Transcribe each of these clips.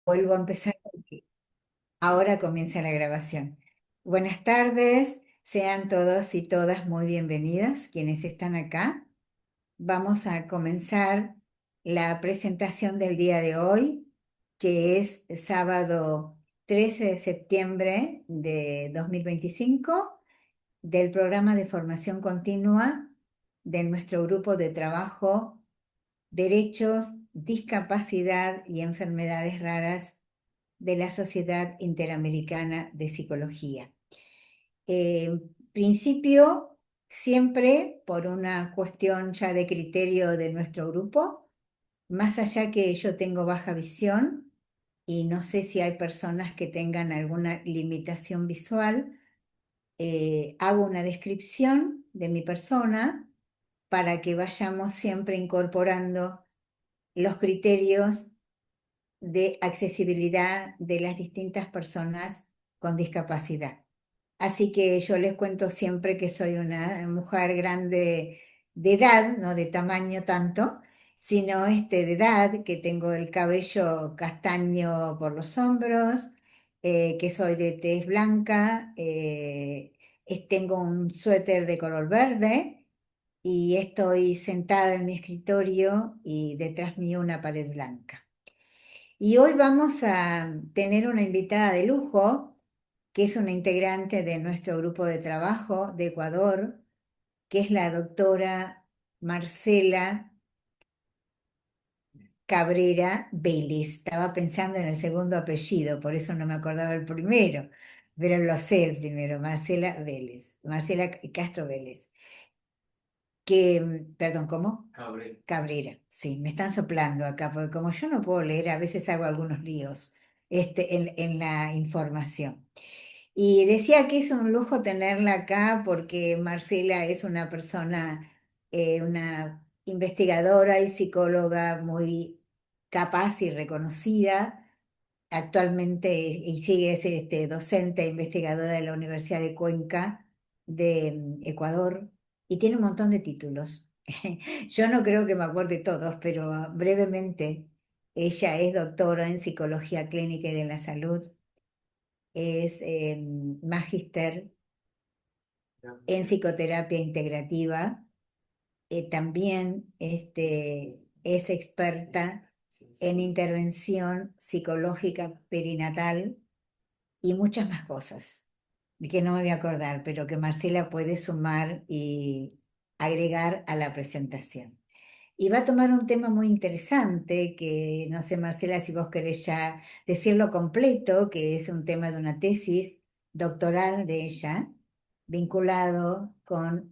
Vuelvo a empezar porque ahora comienza la grabación. Buenas tardes, sean todos y todas muy bienvenidas quienes están acá. Vamos a comenzar la presentación del día de hoy, que es sábado 13 de septiembre de 2025, del programa de formación continua de nuestro grupo de trabajo Derechos, Discapacidad y Enfermedades Raras de la Sociedad Interamericana de Psicología. Principio, siempre por una cuestión ya de criterio de nuestro grupo, más allá que yo tengo baja visión y no sé si hay personas que tengan alguna limitación visual, hago una descripción de mi persona para que vayamos siempre incorporando los criterios de accesibilidad de las distintas personas con discapacidad. Así que yo les cuento siempre que soy una mujer grande de edad, no de tamaño tanto, sino de edad, que tengo el cabello castaño por los hombros, que soy de tez blanca, tengo un suéter de color verde y estoy sentada en mi escritorio y detrás mío una pared blanca. Y hoy vamos a tener una invitada de lujo, que es una integrante de nuestro grupo de trabajo de Ecuador, que es la doctora Marcela Cabrera Vélez. Estaba pensando en el segundo apellido, por eso no me acordaba el primero, pero lo sé el primero, Marcela Vélez, Marcela Castro Vélez. Perdón, ¿cómo? Cabrera, sí, me están soplando acá, porque como yo no puedo leer, a veces hago algunos líos en la información. Y decía que es un lujo tenerla acá porque Marcela es una persona, una investigadora y psicóloga muy capaz y reconocida. Actualmente y sigue es docente e investigadora de la Universidad de Cuenca de Ecuador y tiene un montón de títulos. Yo no creo que me acuerde todos, pero brevemente, ella es doctora en psicología clínica y de la salud, es magíster en psicoterapia integrativa, también es experta en intervención psicológica perinatal y muchas más cosas, de que no me voy a acordar, pero que Marcela puede sumar y agregar a la presentación. Y va a tomar un tema muy interesante, que no sé, Marcela, si vos querés ya decirlo completo, que es un tema de una tesis doctoral de ella, vinculado con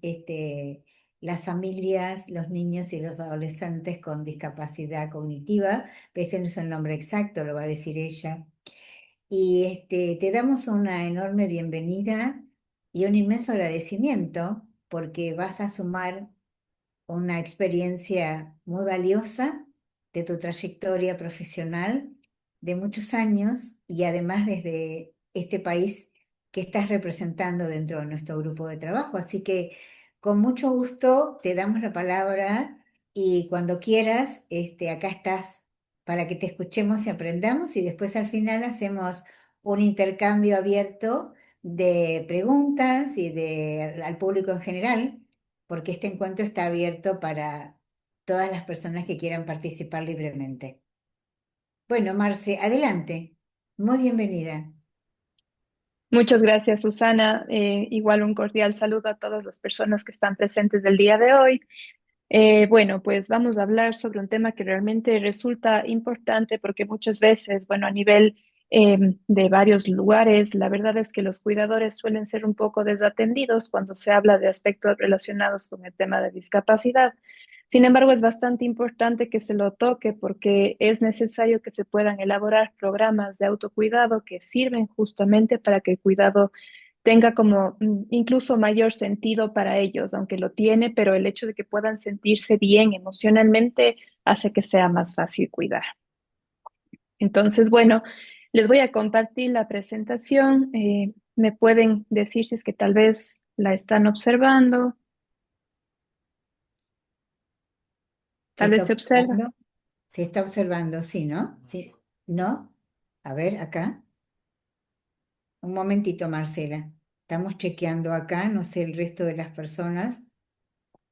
las familias, los niños y los adolescentes con discapacidad cognitiva, pero ese no es el nombre exacto, lo va a decir ella. Y te damos una enorme bienvenida y un inmenso agradecimiento porque vas a sumar una experiencia muy valiosa de tu trayectoria profesional de muchos años y además desde este país que estás representando dentro de nuestro grupo de trabajo. Así que con mucho gusto te damos la palabra y cuando quieras, acá estás para que te escuchemos y aprendamos y después al final hacemos un intercambio abierto de preguntas y al público en general porque este encuentro está abierto para todas las personas que quieran participar libremente. Bueno, Marce, adelante. Muy bienvenida. Muchas gracias, Susana. Igual un cordial saludo a todas las personas que están presentes del día de hoy. Bueno, pues vamos a hablar sobre un tema que realmente resulta importante porque muchas veces, bueno, a nivel de varios lugares, la verdad es que los cuidadores suelen ser un poco desatendidos cuando se habla de aspectos relacionados con el tema de discapacidad. Sin embargo, es bastante importante que se lo toque porque es necesario que se puedan elaborar programas de autocuidado que sirven justamente para que el cuidado tenga como incluso mayor sentido para ellos, aunque lo tiene, pero el hecho de que puedan sentirse bien emocionalmente hace que sea más fácil cuidar. Entonces, bueno, les voy a compartir la presentación. Me pueden decir si es que tal vez la están observando, ¿Se tal está vez se observa. observando? Se está observando, sí, ¿no? Sí. ¿No? A ver, acá. Un momentito, Marcela. Estamos chequeando acá, no sé el resto de las personas,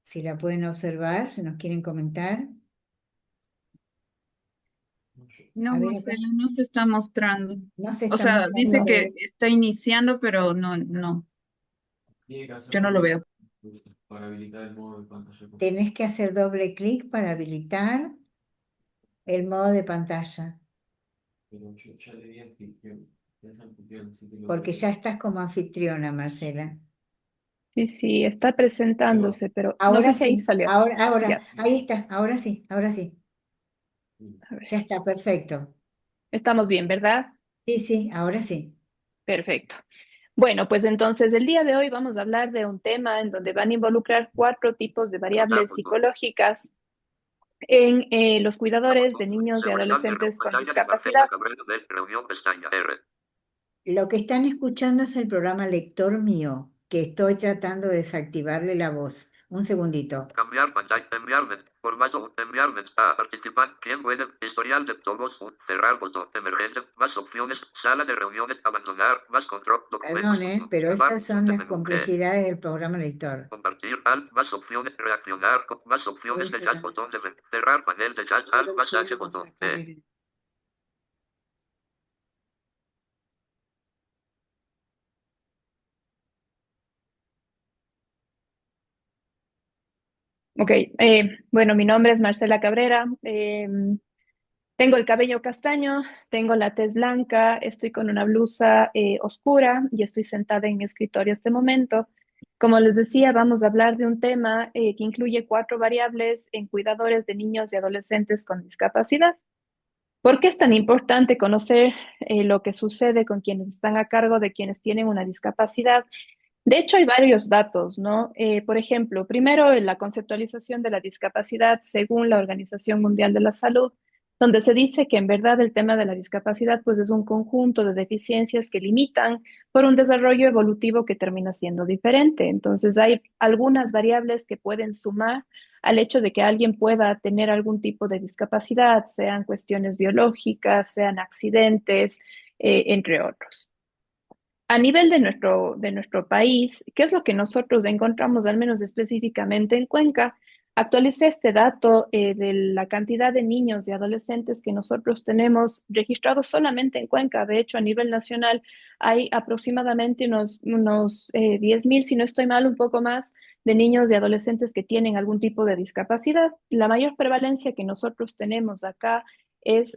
si la pueden observar, si nos quieren comentar. No, A ver acá. Marcela, no se está mostrando. No se O está sea, dice mostrando. que está iniciando, pero no, Tiene que hacer yo no lo doble veo. clic para habilitar el modo de pantalla. Tenés que hacer doble clic para habilitar el modo de pantalla, Pero yo ya le di anfitrión. Ya es anfitrión, así que lo porque puede. ya estás como anfitriona, Marcela. Sí, sí, está Ahí va. presentándose, pero no sé Ahora si ahí sí, salió. ahora, Ya, ahí está, ahora sí, ahora sí. a ver. Ya está, perfecto. Estamos bien, ¿verdad? Sí, sí, ahora sí. Perfecto. Bueno, pues entonces el día de hoy vamos a hablar de un tema en donde van a involucrar cuatro tipos de variables psicológicas en los cuidadores de niños y adolescentes con discapacidad. Lo que están escuchando es el programa Lector Mío, que estoy tratando de desactivarle la voz. Un segundito. Cambiar pantalla, formato, enviar mensaje, participar, quién puede, historial de todos, cerrar botón, emergente, más opciones, sala de reuniones, abandonar, más control, documentos, Perdón, pero grabar, estas son de las menú, complejidades del programa Lector. compartir, al, más opciones, reaccionar, más opciones de chat, botón de cerrar panel de chat, al, más H, botón, Ok, bueno, mi nombre es Marcela Cabrera. Tengo el cabello castaño, tengo la tez blanca, estoy con una blusa oscura y estoy sentada en mi escritorio este momento. Como les decía, vamos a hablar de un tema que incluye cuatro variables en cuidadores de niños y adolescentes con discapacidad. ¿Por qué es tan importante conocer lo que sucede con quienes están a cargo de quienes tienen una discapacidad? De hecho, hay varios datos, ¿no? Por ejemplo, primero, en la conceptualización de la discapacidad según la Organización Mundial de la Salud, donde se dice que en verdad el tema de la discapacidad pues es un conjunto de deficiencias que limitan por un desarrollo evolutivo que termina siendo diferente. Entonces, hay algunas variables que pueden sumar al hecho de que alguien pueda tener algún tipo de discapacidad, sean cuestiones biológicas, sean accidentes, entre otros. A nivel de nuestro país, ¿qué es lo que nosotros encontramos, al menos específicamente en Cuenca? Actualicé este dato de la cantidad de niños y adolescentes que nosotros tenemos registrados solamente en Cuenca. De hecho, a nivel nacional hay aproximadamente unos 10.000, si no estoy mal, un poco más, de niños y adolescentes que tienen algún tipo de discapacidad. La mayor prevalencia que nosotros tenemos acá es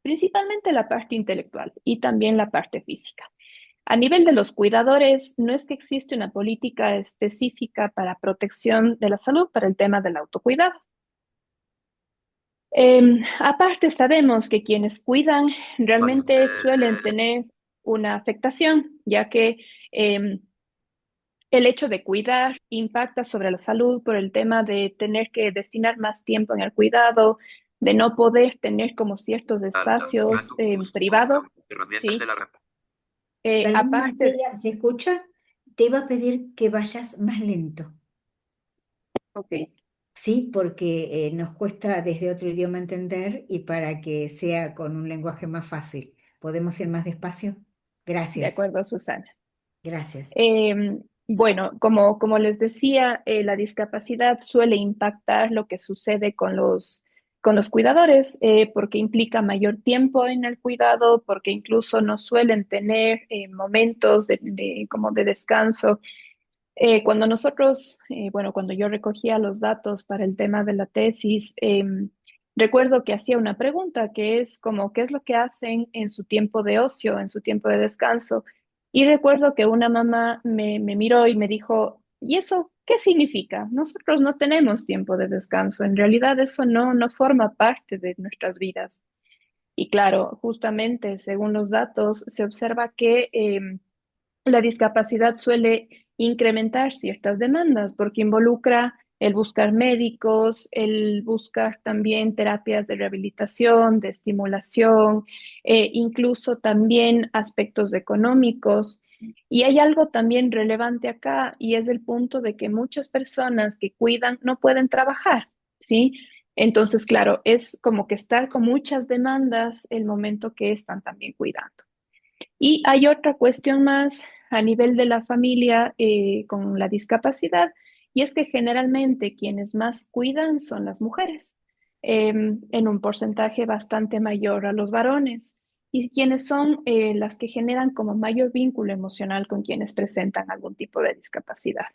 principalmente la parte intelectual y también la parte física. A nivel de los cuidadores, no es que existe una política específica para protección de la salud para el tema del autocuidado. Aparte, sabemos que quienes cuidan realmente suelen tener una afectación, ya que el hecho de cuidar impacta sobre la salud por el tema de tener que destinar más tiempo en el cuidado, de no poder tener como ciertos espacios privados, herramientas de ¿sí? la Perdón, Aparte, Marcela, ¿se escucha? Te iba a pedir que vayas más lento, ok. ¿sí? Porque nos cuesta desde otro idioma entender y para que sea con un lenguaje más fácil. ¿Podemos ir más despacio? De Gracias, acuerdo, Susana. gracias. Bueno, como les decía, la discapacidad suele impactar lo que sucede con los cuidadores, porque implica mayor tiempo en el cuidado, porque incluso no suelen tener momentos como de descanso. Cuando nosotros, bueno, cuando yo recogía los datos para el tema de la tesis, recuerdo que hacía una pregunta que es como, ¿qué es lo que hacen en su tiempo de ocio, en su tiempo de descanso? Y recuerdo que una mamá me miró y me dijo, ¿y eso qué significa? Nosotros no tenemos tiempo de descanso. En realidad eso no forma parte de nuestras vidas. Y claro, justamente según los datos, se observa que la discapacidad suele incrementar ciertas demandas porque involucra el buscar médicos, el buscar también terapias de rehabilitación, de estimulación, incluso también aspectos económicos. Y hay algo también relevante acá y es el punto de que muchas personas que cuidan no pueden trabajar, ¿sí? Entonces, claro, es como que estar con muchas demandas el momento que están también cuidando. Y hay otra cuestión más a nivel de la familia con la discapacidad, y es que generalmente quienes más cuidan son las mujeres, en un porcentaje bastante mayor a los varones, y quienes son las que generan como mayor vínculo emocional con quienes presentan algún tipo de discapacidad.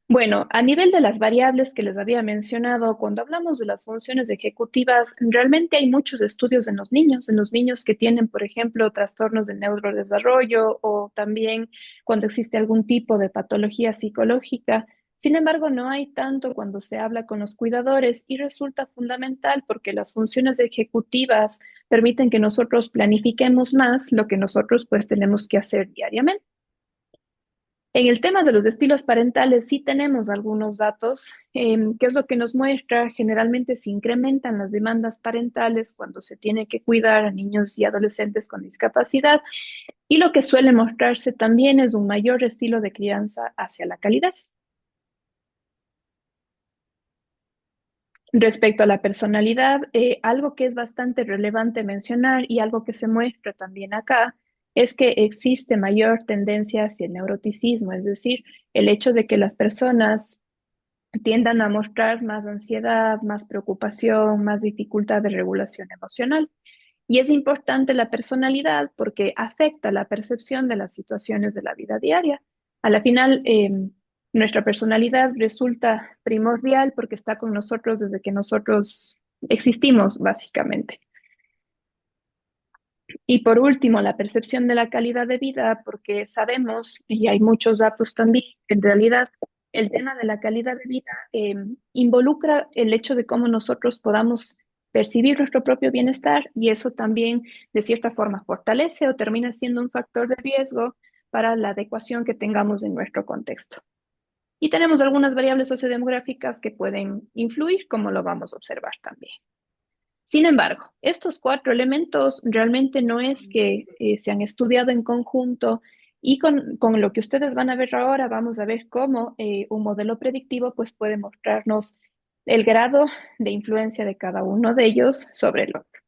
Bueno, a nivel de las variables que les había mencionado, cuando hablamos de las funciones ejecutivas, realmente hay muchos estudios en los niños que tienen, por ejemplo, trastornos del neurodesarrollo o también cuando existe algún tipo de patología psicológica. Sin embargo, no hay tanto cuando se habla con los cuidadores y resulta fundamental porque las funciones ejecutivas permiten que nosotros planifiquemos más lo que nosotros pues tenemos que hacer diariamente. En el tema de los estilos parentales sí tenemos algunos datos, que es lo que nos muestra, generalmente se incrementan las demandas parentales cuando se tiene que cuidar a niños y adolescentes con discapacidad y lo que suele mostrarse también es un mayor estilo de crianza hacia la calidad. Respecto a la personalidad, algo que es bastante relevante mencionar y algo que se muestra también acá es que existe mayor tendencia hacia el neuroticismo, es decir, el hecho de que las personas tiendan a mostrar más ansiedad, más preocupación, más dificultad de regulación emocional. Y es importante la personalidad porque afecta la percepción de las situaciones de la vida diaria. A la final, nuestra personalidad resulta primordial porque está con nosotros desde que nosotros existimos, básicamente. Y por último, la percepción de la calidad de vida, porque sabemos, y hay muchos datos también, en realidad el tema de la calidad de vida involucra el hecho de cómo nosotros podamos percibir nuestro propio bienestar y eso también de cierta forma fortalece o termina siendo un factor de riesgo para la adecuación que tengamos en nuestro contexto. Y tenemos algunas variables sociodemográficas que pueden influir, como lo vamos a observar también. Sin embargo, estos cuatro elementos realmente no es que se han estudiado en conjunto y con lo que ustedes van a ver ahora, vamos a ver cómo un modelo predictivo pues, puede mostrarnos el grado de influencia de cada uno de ellos sobre el otro.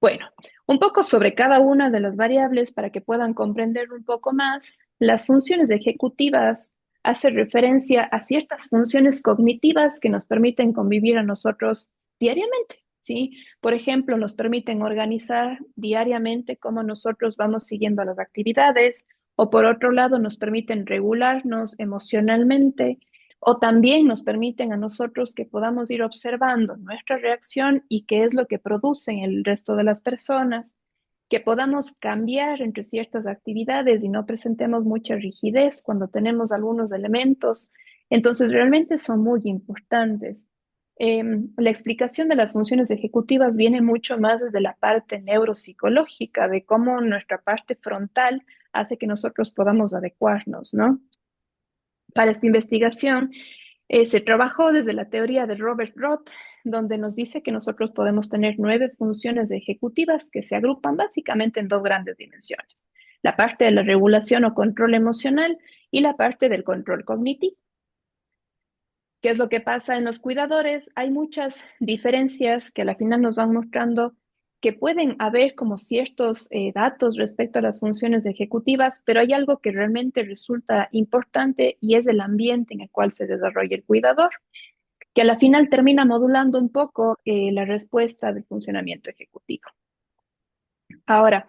Bueno, un poco sobre cada una de las variables para que puedan comprender un poco más. Las funciones ejecutivas hacen referencia a ciertas funciones cognitivas que nos permiten convivir a nosotros diariamente, ¿sí? Por ejemplo, nos permiten organizar diariamente cómo nosotros vamos siguiendo las actividades o por otro lado nos permiten regularnos emocionalmente o también nos permiten a nosotros que podamos ir observando nuestra reacción y qué es lo que producen el resto de las personas, que podamos cambiar entre ciertas actividades y no presentemos mucha rigidez cuando tenemos algunos elementos. Entonces, realmente son muy importantes. La explicación de las funciones ejecutivas viene mucho más desde la parte neuropsicológica, de cómo nuestra parte frontal hace que nosotros podamos adecuarnos, ¿no? Para esta investigación se trabajó desde la teoría de Robert Roth, donde nos dice que nosotros podemos tener 9 funciones ejecutivas que se agrupan básicamente en dos grandes dimensiones, la parte de la regulación o control emocional y la parte del control cognitivo. ¿Qué es lo que pasa en los cuidadores? Hay muchas diferencias que al final nos van mostrando que pueden haber como ciertos datos respecto a las funciones ejecutivas, pero hay algo que realmente resulta importante y es el ambiente en el cual se desarrolla el cuidador, que a la final termina modulando un poco la respuesta del funcionamiento ejecutivo. Ahora,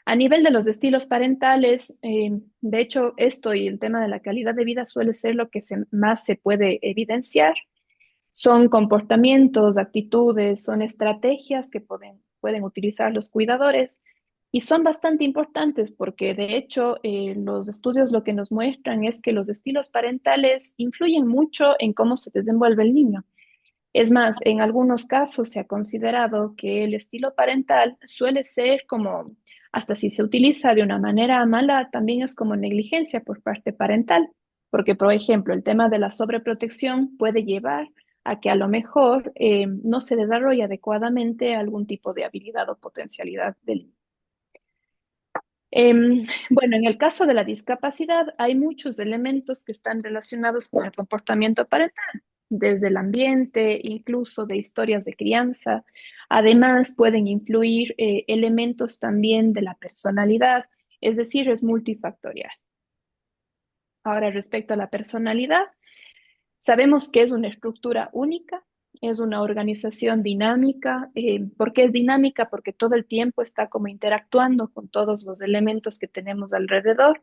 a nivel de los estilos parentales, de hecho, esto y el tema de la calidad de vida suele ser lo que más se puede evidenciar. Son comportamientos, actitudes, son estrategias que pueden utilizar los cuidadores y son bastante importantes porque de hecho los estudios lo que nos muestran es que los estilos parentales influyen mucho en cómo se desenvuelve el niño. Es más, en algunos casos se ha considerado que el estilo parental suele ser como, hasta si se utiliza de una manera mala, también es como negligencia por parte parental, porque por ejemplo el tema de la sobreprotección puede llevar a que a lo mejor no se desarrolle adecuadamente algún tipo de habilidad o potencialidad del niño. Bueno, en el caso de la discapacidad hay muchos elementos que están relacionados con el comportamiento parental. desde el ambiente, incluso de historias de crianza. Además, pueden influir elementos también de la personalidad, es decir, es multifactorial. Ahora, respecto a la personalidad, sabemos que es una estructura única, es una organización dinámica. ¿Por qué es dinámica? Porque todo el tiempo está como interactuando con todos los elementos que tenemos alrededor.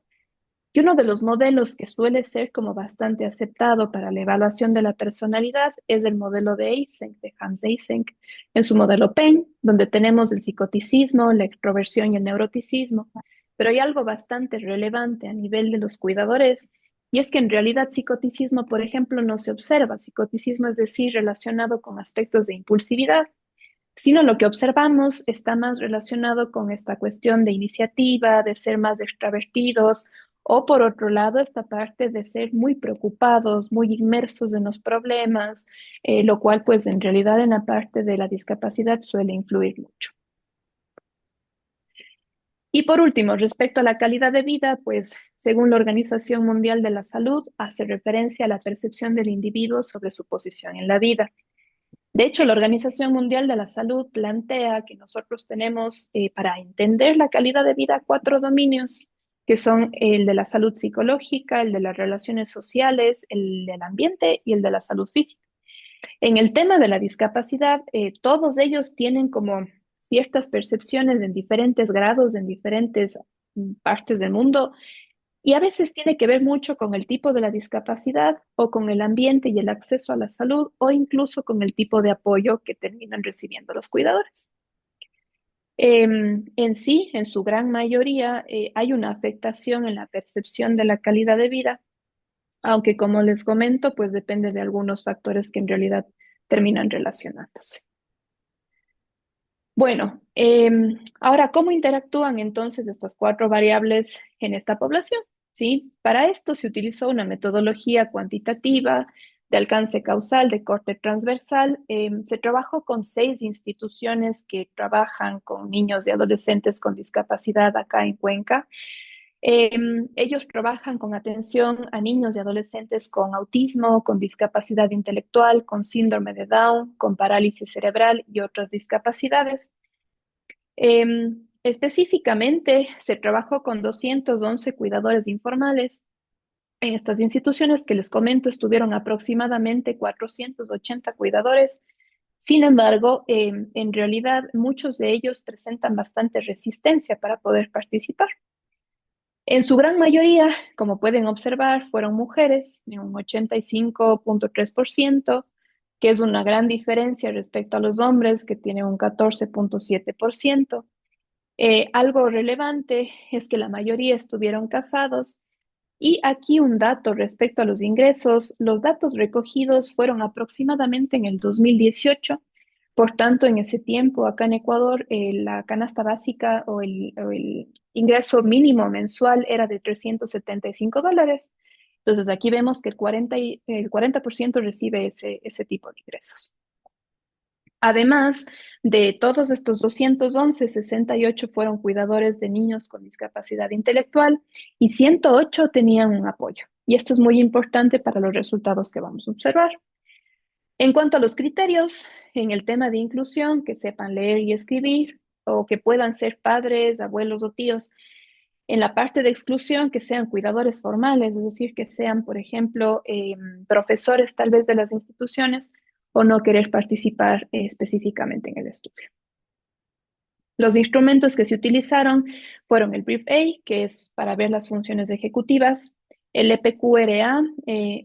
Y uno de los modelos que suele ser como bastante aceptado para la evaluación de la personalidad es el modelo de Eysenck, de Hans Eysenck, en su modelo PEN, donde tenemos el psicoticismo, la extroversión y el neuroticismo. Pero hay algo bastante relevante a nivel de los cuidadores, y es que en realidad psicoticismo, por ejemplo, no se observa. Psicoticismo es decir, relacionado con aspectos de impulsividad, sino lo que observamos está más relacionado con esta cuestión de iniciativa, de ser más extravertidos, o por otro lado, esta parte de ser muy preocupados, muy inmersos en los problemas, lo cual pues en realidad en la parte de la discapacidad suele influir mucho. Y por último, respecto a la calidad de vida, pues según la Organización Mundial de la Salud, hace referencia a la percepción del individuo sobre su posición en la vida. De hecho, la Organización Mundial de la Salud plantea que nosotros tenemos para entender la calidad de vida 4 dominios, que son el de la salud psicológica, el de las relaciones sociales, el del ambiente y el de la salud física. En el tema de la discapacidad, todos ellos tienen como ciertas percepciones en diferentes grados, en diferentes partes del mundo, y a veces tiene que ver mucho con el tipo de la discapacidad o con el ambiente y el acceso a la salud o incluso con el tipo de apoyo que terminan recibiendo los cuidadores. En sí, en su gran mayoría, hay una afectación en la percepción de la calidad de vida, aunque como les comento, pues depende de algunos factores que en realidad terminan relacionándose. Bueno, ahora, ¿cómo interactúan entonces estas 4 variables en esta población? ¿Sí? Para esto se utilizó una metodología cuantitativa de alcance causal, de corte transversal. Se trabajó con 6 instituciones que trabajan con niños y adolescentes con discapacidad acá en Cuenca. Ellos trabajan con atención a niños y adolescentes con autismo, con discapacidad intelectual, con síndrome de Down, con parálisis cerebral y otras discapacidades. Específicamente, se trabajó con 211 cuidadores informales. En estas instituciones que les comento estuvieron aproximadamente 480 cuidadores. Sin embargo, en realidad muchos de ellos presentan bastante resistencia para poder participar. En su gran mayoría, como pueden observar, fueron mujeres, en un 85.3%, que es una gran diferencia respecto a los hombres, que tienen un 14.7%. Algo relevante es que la mayoría estuvieron casados. Y aquí un dato respecto a los ingresos. Los datos recogidos fueron aproximadamente en el 2018. Por tanto, en ese tiempo, acá en Ecuador, la canasta básica o el ingreso mínimo mensual era de $375. Entonces, aquí vemos que el 40% recibe ese tipo de ingresos. Además de todos estos 211, 68 fueron cuidadores de niños con discapacidad intelectual y 108 tenían un apoyo. Y esto es muy importante para los resultados que vamos a observar. En cuanto a los criterios, en el tema de inclusión, que sepan leer y escribir o que puedan ser padres, abuelos o tíos. En la parte de exclusión, que sean cuidadores formales, es decir, que sean, por ejemplo, profesores tal vez de las instituciones o no querer participar específicamente en el estudio. Los instrumentos que se utilizaron fueron el Brief A, que es para ver las funciones ejecutivas, el EPQRA.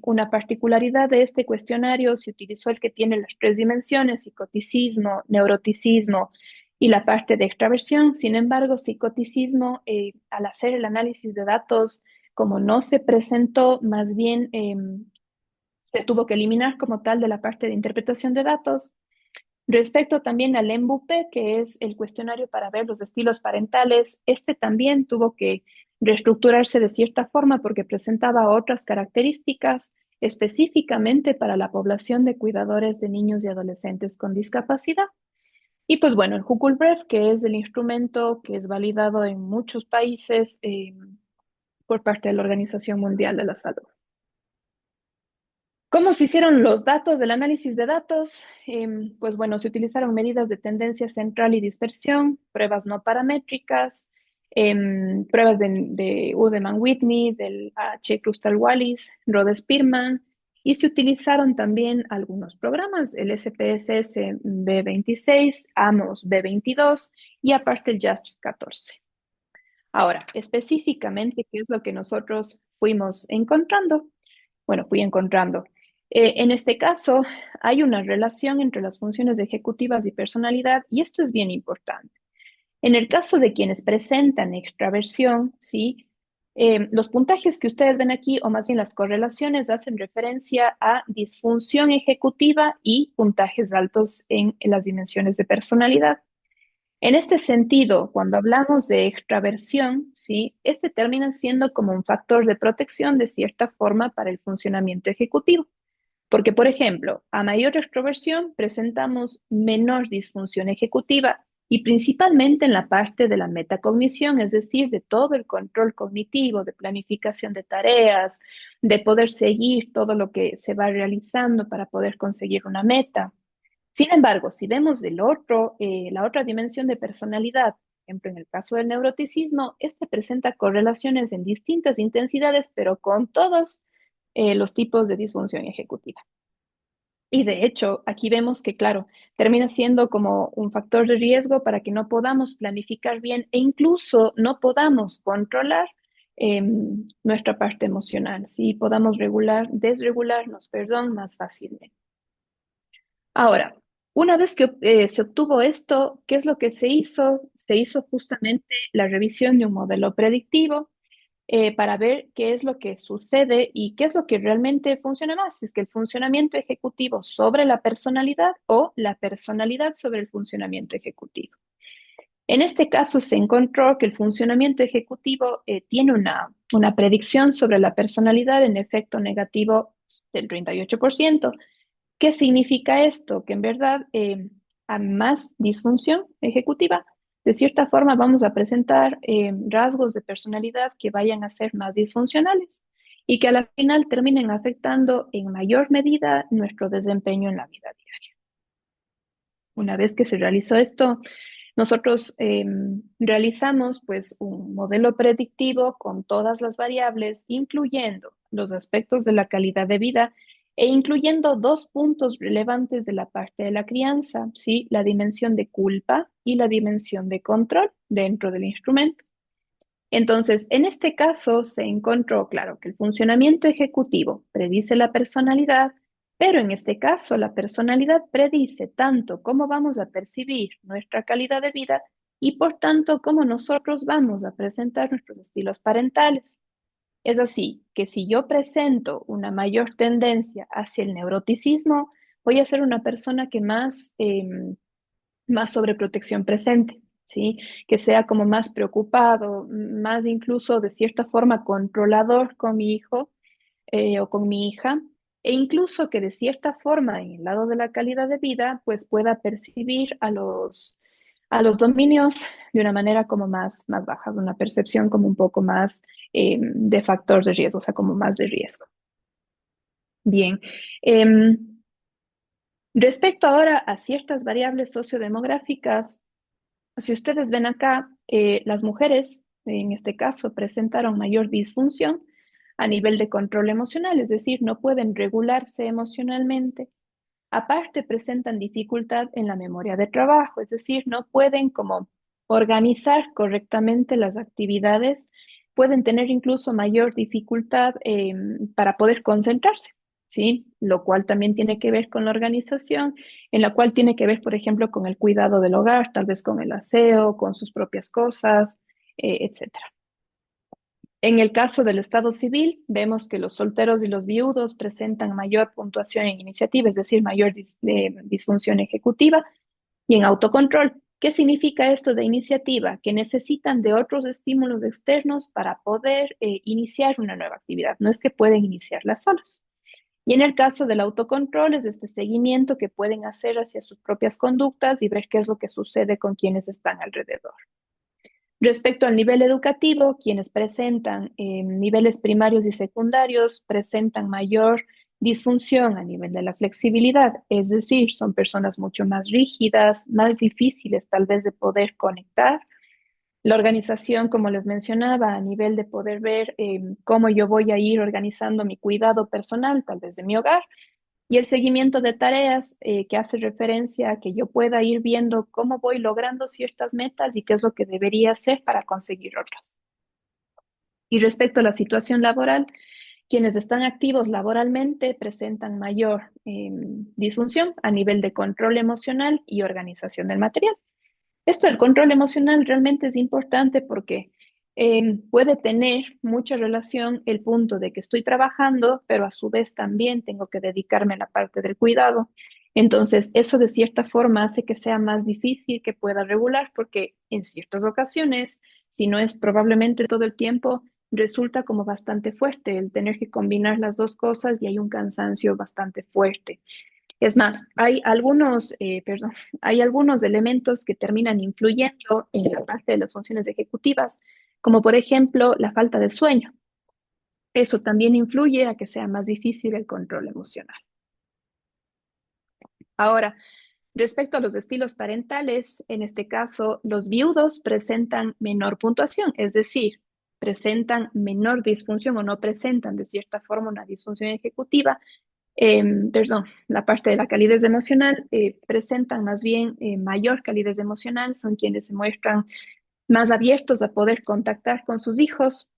Una particularidad de este cuestionario, se utilizó el que tiene las 3 dimensiones, psicoticismo, neuroticismo y la parte de extraversión. Sin embargo, psicoticismo, al hacer el análisis de datos, como no se presentó, más bien se tuvo que eliminar como tal de la parte de interpretación de datos. Respecto también al MBUPE, que es el cuestionario para ver los estilos parentales, este también tuvo que reestructurarse de cierta forma porque presentaba otras características específicamente para la población de cuidadores de niños y adolescentes con discapacidad. Y pues bueno, el Huckelbref, que es el instrumento que es validado en muchos países por parte de la Organización Mundial de la Salud. ¿Cómo se hicieron los datos del análisis de datos? Pues bueno, se utilizaron medidas de tendencia central y dispersión, pruebas no paramétricas, pruebas de Udeman-Whitney, del H. Crustal-Wallis, Rhodes-Spearman, y se utilizaron también algunos programas, el SPSS B26, AMOS B22 y aparte el JASP-14. Ahora, específicamente, ¿qué es lo que nosotros fuimos encontrando? Bueno, fui encontrando. En este caso, hay una relación entre las funciones ejecutivas y personalidad, y esto es bien importante. En el caso de quienes presentan extraversión, ¿sí? Los puntajes que ustedes ven aquí, o más bien las correlaciones, hacen referencia a disfunción ejecutiva y puntajes altos en las dimensiones de personalidad. En este sentido, cuando hablamos de extraversión, ¿sí? Este termina siendo como un factor de protección de cierta forma para el funcionamiento ejecutivo. Porque, por ejemplo, a mayor extroversión presentamos menor disfunción ejecutiva y principalmente en la parte de la metacognición, es decir, de todo el control cognitivo, de planificación de tareas, de poder seguir todo lo que se va realizando para poder conseguir una meta. Sin embargo, si vemos la otra dimensión de personalidad, por ejemplo, en el caso del neuroticismo, este presenta correlaciones en distintas intensidades, pero con todos los tipos de disfunción ejecutiva. Y de hecho, aquí vemos que, claro, termina siendo como un factor de riesgo para que no podamos planificar bien e incluso no podamos controlar nuestra parte emocional, ¿sí? Podamos desregularnos, perdón, más fácilmente. Ahora, una vez que se obtuvo esto, ¿qué es lo que se hizo? Se hizo justamente la revisión de un modelo predictivo para ver qué es lo que sucede y qué es lo que realmente funciona más, si es que el funcionamiento ejecutivo sobre la personalidad o la personalidad sobre el funcionamiento ejecutivo. En este caso se encontró que el funcionamiento ejecutivo tiene una predicción sobre la personalidad en efecto negativo del 38%. ¿Qué significa esto? Que en verdad a más disfunción ejecutiva, de cierta forma vamos a presentar rasgos de personalidad que vayan a ser más disfuncionales y que a la final terminen afectando en mayor medida nuestro desempeño en la vida diaria. Una vez que se realizó esto, nosotros realizamos pues un modelo predictivo con todas las variables, incluyendo los aspectos de la calidad de vida e incluyendo dos puntos relevantes de la parte de la crianza, ¿sí? La dimensión de culpa y la dimensión de control dentro del instrumento. Entonces, en este caso se encontró, claro, que el funcionamiento ejecutivo predice la personalidad, pero en este caso la personalidad predice tanto cómo vamos a percibir nuestra calidad de vida y por tanto cómo nosotros vamos a presentar nuestros estilos parentales. Es así que si yo presento una mayor tendencia hacia el neuroticismo, voy a ser una persona que más sobreprotección presente, ¿sí? Que sea como más preocupado, más incluso de cierta forma controlador con mi hijo o con mi hija, e incluso que de cierta forma en el lado de la calidad de vida, pues pueda percibir a los dominios de una manera como más baja, de una percepción como un poco más de factor de riesgo, o sea, como más de riesgo. Bien. Respecto ahora a ciertas variables sociodemográficas, si ustedes ven acá, las mujeres, en este caso, presentaron mayor disfunción a nivel de control emocional, es decir, no pueden regularse emocionalmente. Aparte, presentan dificultad en la memoria de trabajo, es decir, no pueden como organizar correctamente las actividades, pueden tener incluso mayor dificultad para poder concentrarse, ¿sí? Lo cual también tiene que ver con la organización, en la cual tiene que ver, por ejemplo, con el cuidado del hogar, tal vez con el aseo, con sus propias cosas, etcétera. En el caso del estado civil, vemos que los solteros y los viudos presentan mayor puntuación en iniciativa, es decir, mayor disfunción ejecutiva y en autocontrol. ¿Qué significa esto de iniciativa? Que necesitan de otros estímulos externos para poder iniciar una nueva actividad. No es que pueden iniciarla solos. Y en el caso del autocontrol es este seguimiento que pueden hacer hacia sus propias conductas y ver qué es lo que sucede con quienes están alrededor. Respecto al nivel educativo, quienes presentan niveles primarios y secundarios presentan mayor disfunción a nivel de la flexibilidad, es decir, son personas mucho más rígidas, más difíciles tal vez de poder conectar. La organización, como les mencionaba, a nivel de poder ver cómo yo voy a ir organizando mi cuidado personal, tal vez de mi hogar, y el seguimiento de tareas que hace referencia a que yo pueda ir viendo cómo voy logrando ciertas metas y qué es lo que debería hacer para conseguir otras. Y respecto a la situación laboral, quienes están activos laboralmente presentan mayor disfunción a nivel de control emocional y organización del material. Esto del control emocional realmente es importante porque puede tener mucha relación el punto de que estoy trabajando, pero a su vez también tengo que dedicarme a la parte del cuidado. Entonces, eso de cierta forma hace que sea más difícil que pueda regular porque en ciertas ocasiones, si no es probablemente todo el tiempo, resulta como bastante fuerte el tener que combinar las dos cosas y hay un cansancio bastante fuerte. Es más, hay algunos elementos que terminan influyendo en la parte de las funciones ejecutivas, como por ejemplo la falta de sueño. Eso también influye a que sea más difícil el control emocional. Ahora, respecto a los estilos parentales, en este caso, los viudos presentan menor puntuación, es decir, presentan menor disfunción o no presentan de cierta forma una disfunción ejecutiva. La parte de la calidez emocional presentan más bien mayor calidez emocional, son quienes se muestran más abiertos a poder contactar con sus hijos.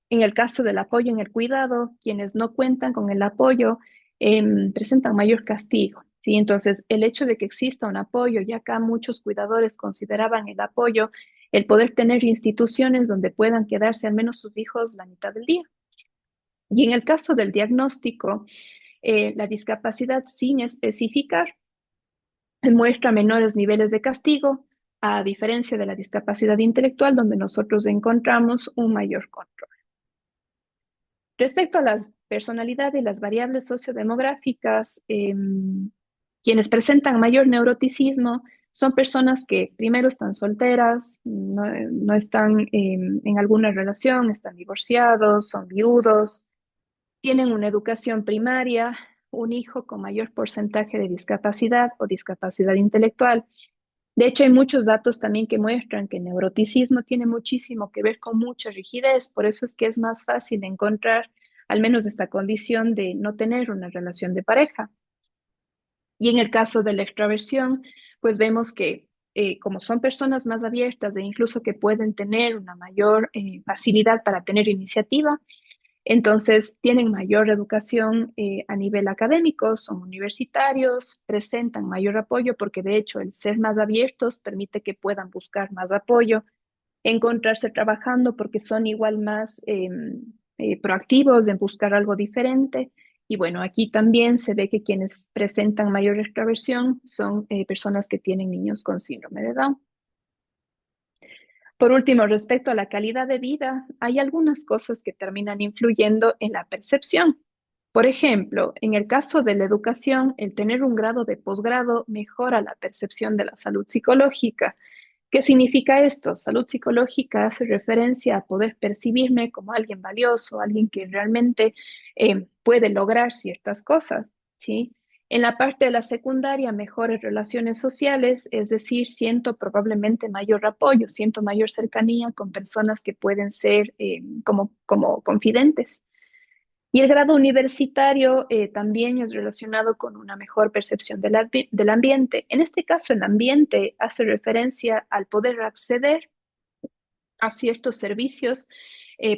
En el caso del apoyo en el cuidado, quienes no cuentan con el apoyo presentan mayor castigo. ¿Sí? Entonces, el hecho de que exista un apoyo, y acá muchos cuidadores consideraban el apoyo, el poder tener instituciones donde puedan quedarse al menos sus hijos la mitad del día. Y en el caso del diagnóstico, la discapacidad sin especificar muestra menores niveles de castigo, a diferencia de la discapacidad intelectual, donde nosotros encontramos un mayor control. Respecto a las personalidades y las variables sociodemográficas, quienes presentan mayor neuroticismo son personas que primero están solteras, no están en alguna relación, están divorciados, son viudos, tienen una educación primaria, un hijo con mayor porcentaje de discapacidad o discapacidad intelectual. De hecho, hay muchos datos también que muestran que el neuroticismo tiene muchísimo que ver con mucha rigidez, por eso es que es más fácil encontrar al menos esta condición de no tener una relación de pareja. Y en el caso de la extraversión, pues vemos que como son personas más abiertas e incluso que pueden tener una mayor facilidad para tener iniciativa, entonces, tienen mayor educación a nivel académico, son universitarios, presentan mayor apoyo porque de hecho el ser más abiertos permite que puedan buscar más apoyo, encontrarse trabajando porque son igual más proactivos en buscar algo diferente. Y bueno, aquí también se ve que quienes presentan mayor extraversión son personas que tienen niños con síndrome de Down. Por último, respecto a la calidad de vida, hay algunas cosas que terminan influyendo en la percepción. Por ejemplo, en el caso de la educación, el tener un grado de posgrado mejora la percepción de la salud psicológica. ¿Qué significa esto? Salud psicológica hace referencia a poder percibirme como alguien valioso, alguien que realmente puede lograr ciertas cosas, ¿sí? En la parte de la secundaria, mejores relaciones sociales, es decir, siento probablemente mayor apoyo, siento mayor cercanía con personas que pueden ser como confidentes. Y el grado universitario también es relacionado con una mejor percepción del ambiente. En este caso, el ambiente hace referencia al poder acceder a ciertos servicios.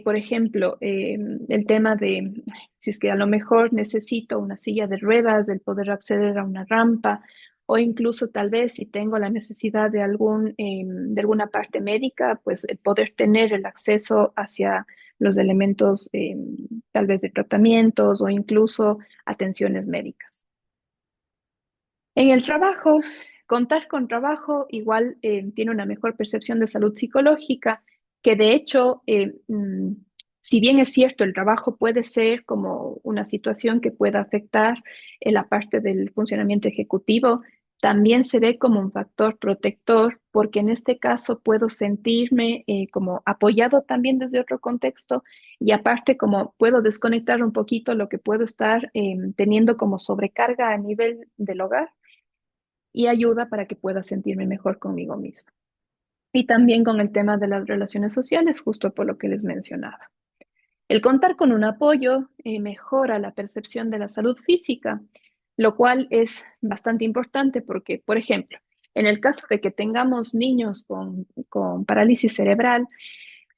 Por ejemplo, el tema de si es que a lo mejor necesito una silla de ruedas, el poder acceder a una rampa, o incluso tal vez si tengo la necesidad de de alguna parte médica, pues el poder tener el acceso hacia los elementos tal vez de tratamientos o incluso atenciones médicas. En el trabajo, contar con trabajo igual tiene una mejor percepción de salud psicológica, que de hecho, si bien es cierto, el trabajo puede ser como una situación que pueda afectar en la parte del funcionamiento ejecutivo, también se ve como un factor protector, porque en este caso puedo sentirme como apoyado también desde otro contexto y aparte como puedo desconectar un poquito lo que puedo estar teniendo como sobrecarga a nivel del hogar y ayuda para que pueda sentirme mejor conmigo mismo. Y también con el tema de las relaciones sociales, justo por lo que les mencionaba. El contar con un apoyo mejora la percepción de la salud física, lo cual es bastante importante porque, por ejemplo, en el caso de que tengamos niños con parálisis cerebral,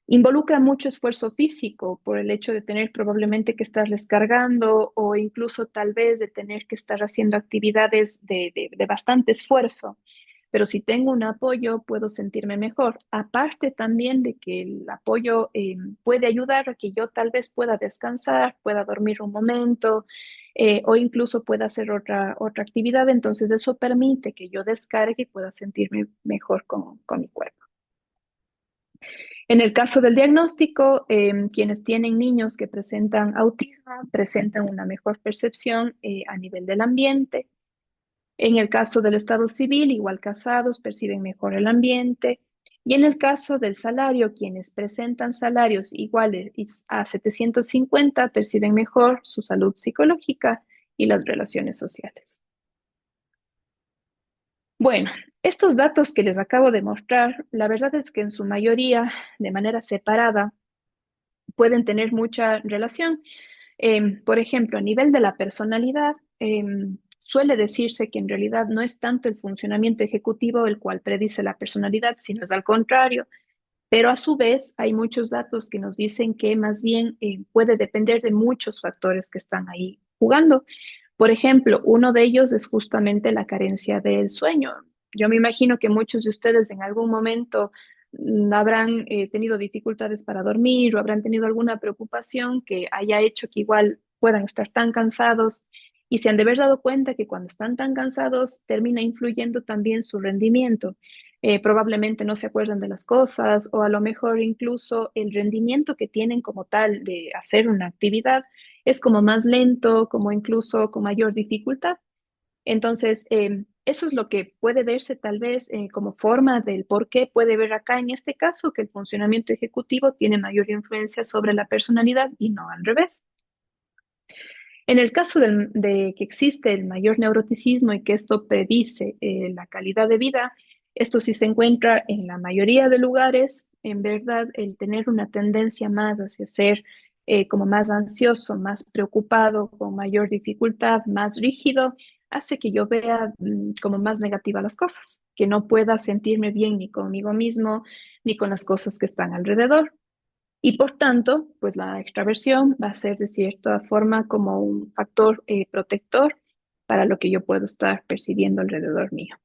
involucra mucho esfuerzo físico por el hecho de tener probablemente que estarles cargando o incluso tal vez de tener que estar haciendo actividades de bastante esfuerzo. Pero si tengo un apoyo, puedo sentirme mejor. Aparte también de que el apoyo puede ayudar a que yo tal vez pueda descansar, pueda dormir un momento o incluso pueda hacer otra actividad. Entonces eso permite que yo descargue y pueda sentirme mejor con mi cuerpo. En el caso del diagnóstico, quienes tienen niños que presentan autismo presentan una mejor percepción a nivel del ambiente. En el caso del estado civil, igual casados, perciben mejor el ambiente. Y en el caso del salario, quienes presentan salarios iguales a 750 perciben mejor su salud psicológica y las relaciones sociales. Bueno, estos datos que les acabo de mostrar, la verdad es que en su mayoría, de manera separada, pueden tener mucha relación. Por ejemplo, a nivel de la personalidad, suele decirse que en realidad no es tanto el funcionamiento ejecutivo el cual predice la personalidad, sino es al contrario. Pero a su vez hay muchos datos que nos dicen que más bien puede depender de muchos factores que están ahí jugando. Por ejemplo, uno de ellos es justamente la carencia del sueño. Yo me imagino que muchos de ustedes en algún momento habrán tenido dificultades para dormir o habrán tenido alguna preocupación que haya hecho que igual puedan estar tan cansados y se han de haber dado cuenta que cuando están tan cansados termina influyendo también su rendimiento. Probablemente no se acuerdan de las cosas o a lo mejor incluso el rendimiento que tienen como tal de hacer una actividad es como más lento, como incluso con mayor dificultad. Entonces, eso es lo que puede verse tal vez como forma del por qué puede ver acá en este caso que el funcionamiento ejecutivo tiene mayor influencia sobre la personalidad y no al revés. En el caso de que existe el mayor neuroticismo y que esto predice la calidad de vida, esto sí se encuentra en la mayoría de lugares. En verdad, el tener una tendencia más hacia ser como más ansioso, más preocupado, con mayor dificultad, más rígido, hace que yo vea como más negativa las cosas, que no pueda sentirme bien ni conmigo mismo, ni con las cosas que están alrededor. Y por tanto, pues la extraversión va a ser de cierta forma como un factor protector para lo que yo puedo estar percibiendo alrededor mío.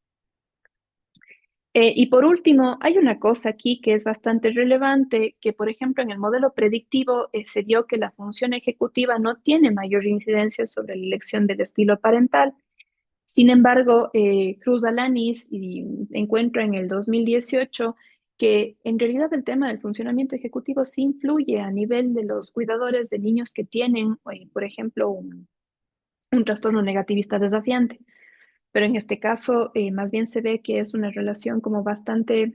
Y por último, hay una cosa aquí que es bastante relevante, que por ejemplo en el modelo predictivo se vio que la función ejecutiva no tiene mayor incidencia sobre la elección del estilo parental. Sin embargo, Cruz Alanis encuentra en el 2018 que en realidad el tema del funcionamiento ejecutivo sí influye a nivel de los cuidadores de niños que tienen, por ejemplo, un trastorno negativista desafiante. Pero en este caso, más bien se ve que es una relación como bastante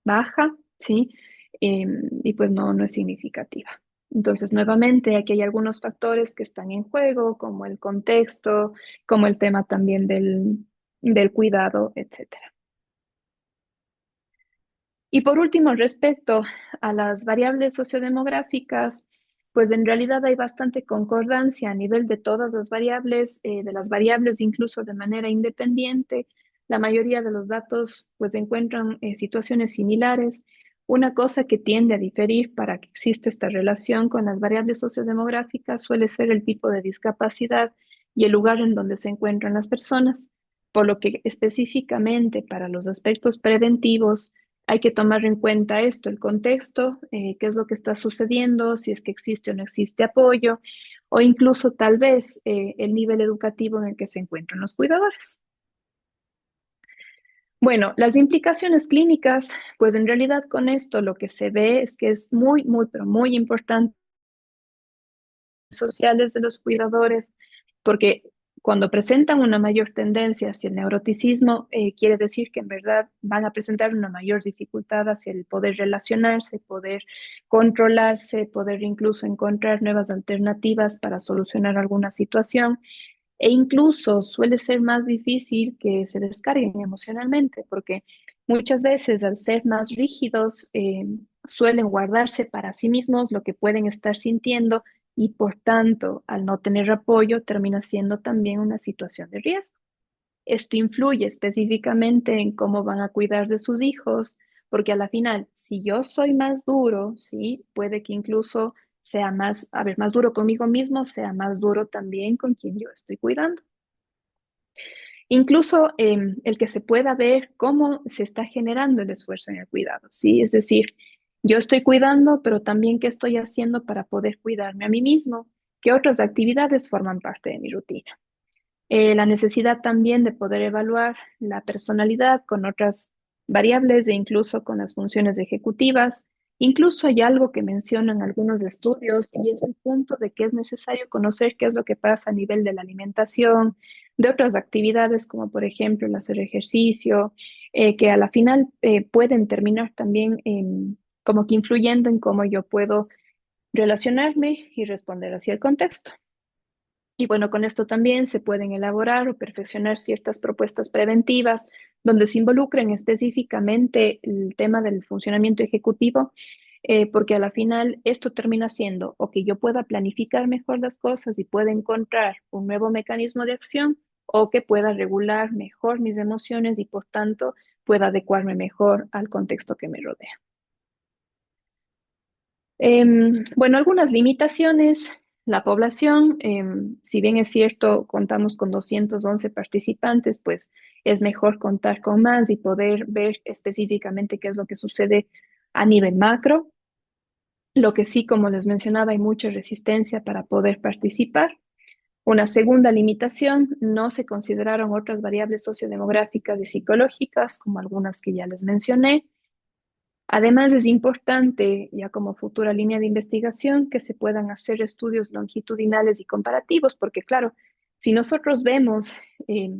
baja, ¿sí? Y pues no es significativa. Entonces, nuevamente, aquí hay algunos factores que están en juego, como el contexto, como el tema también del cuidado, etcétera. Y por último, respecto a las variables sociodemográficas, pues en realidad hay bastante concordancia a nivel de todas las variables, de las variables incluso de manera independiente. La mayoría de los datos pues encuentran situaciones similares. Una cosa que tiende a diferir para que exista esta relación con las variables sociodemográficas suele ser el tipo de discapacidad y el lugar en donde se encuentran las personas, por lo que específicamente para los aspectos preventivos, hay que tomar en cuenta esto, el contexto, qué es lo que está sucediendo, si es que existe o no existe apoyo, o incluso tal vez el nivel educativo en el que se encuentran los cuidadores. Bueno, las implicaciones clínicas, pues en realidad con esto lo que se ve es que es pero muy importante sociales de los cuidadores, porque Cuando presentan una mayor tendencia hacia el neuroticismo, quiere decir que en verdad van a presentar una mayor dificultad hacia el poder relacionarse, poder controlarse, poder incluso encontrar nuevas alternativas para solucionar alguna situación. E incluso suele ser más difícil que se descarguen emocionalmente, porque muchas veces al ser más rígidos, suelen guardarse para sí mismos lo que pueden estar sintiendo y por tanto, al no tener apoyo, termina siendo también una situación de riesgo. Esto influye específicamente en cómo van a cuidar de sus hijos, porque a la final, si yo soy más duro, sí, puede que incluso sea más, a ver, más duro conmigo mismo, sea más duro también con quien yo estoy cuidando. Incluso el que se pueda ver cómo se está generando el esfuerzo en el cuidado, ¿sí? Es decir, yo estoy cuidando, pero también qué estoy haciendo para poder cuidarme a mí mismo, qué otras actividades forman parte de mi rutina. La necesidad también de poder evaluar la personalidad con otras variables e incluso con las funciones ejecutivas. Incluso hay algo que mencionan algunos estudios y es el punto de que es necesario conocer qué es lo que pasa a nivel de la alimentación, de otras actividades como por ejemplo el hacer ejercicio, que a la final pueden terminar también como que influyendo en cómo yo puedo relacionarme y responder hacia el contexto. Y bueno, con esto también se pueden elaborar o perfeccionar ciertas propuestas preventivas donde se involucren específicamente el tema del funcionamiento ejecutivo, porque a la final esto termina siendo o que yo pueda planificar mejor las cosas y pueda encontrar un nuevo mecanismo de acción o que pueda regular mejor mis emociones y por tanto pueda adecuarme mejor al contexto que me rodea. Bueno, algunas limitaciones. La población, si bien es cierto, contamos con 211 participantes, pues es mejor contar con más y poder ver específicamente qué es lo que sucede a nivel macro. Lo que sí, como les mencionaba, hay mucha resistencia para poder participar. Una segunda limitación, no se consideraron otras variables sociodemográficas y psicológicas, como algunas que ya les mencioné. Además, es importante, ya como futura línea de investigación, que se puedan hacer estudios longitudinales y comparativos, porque claro, si nosotros vemos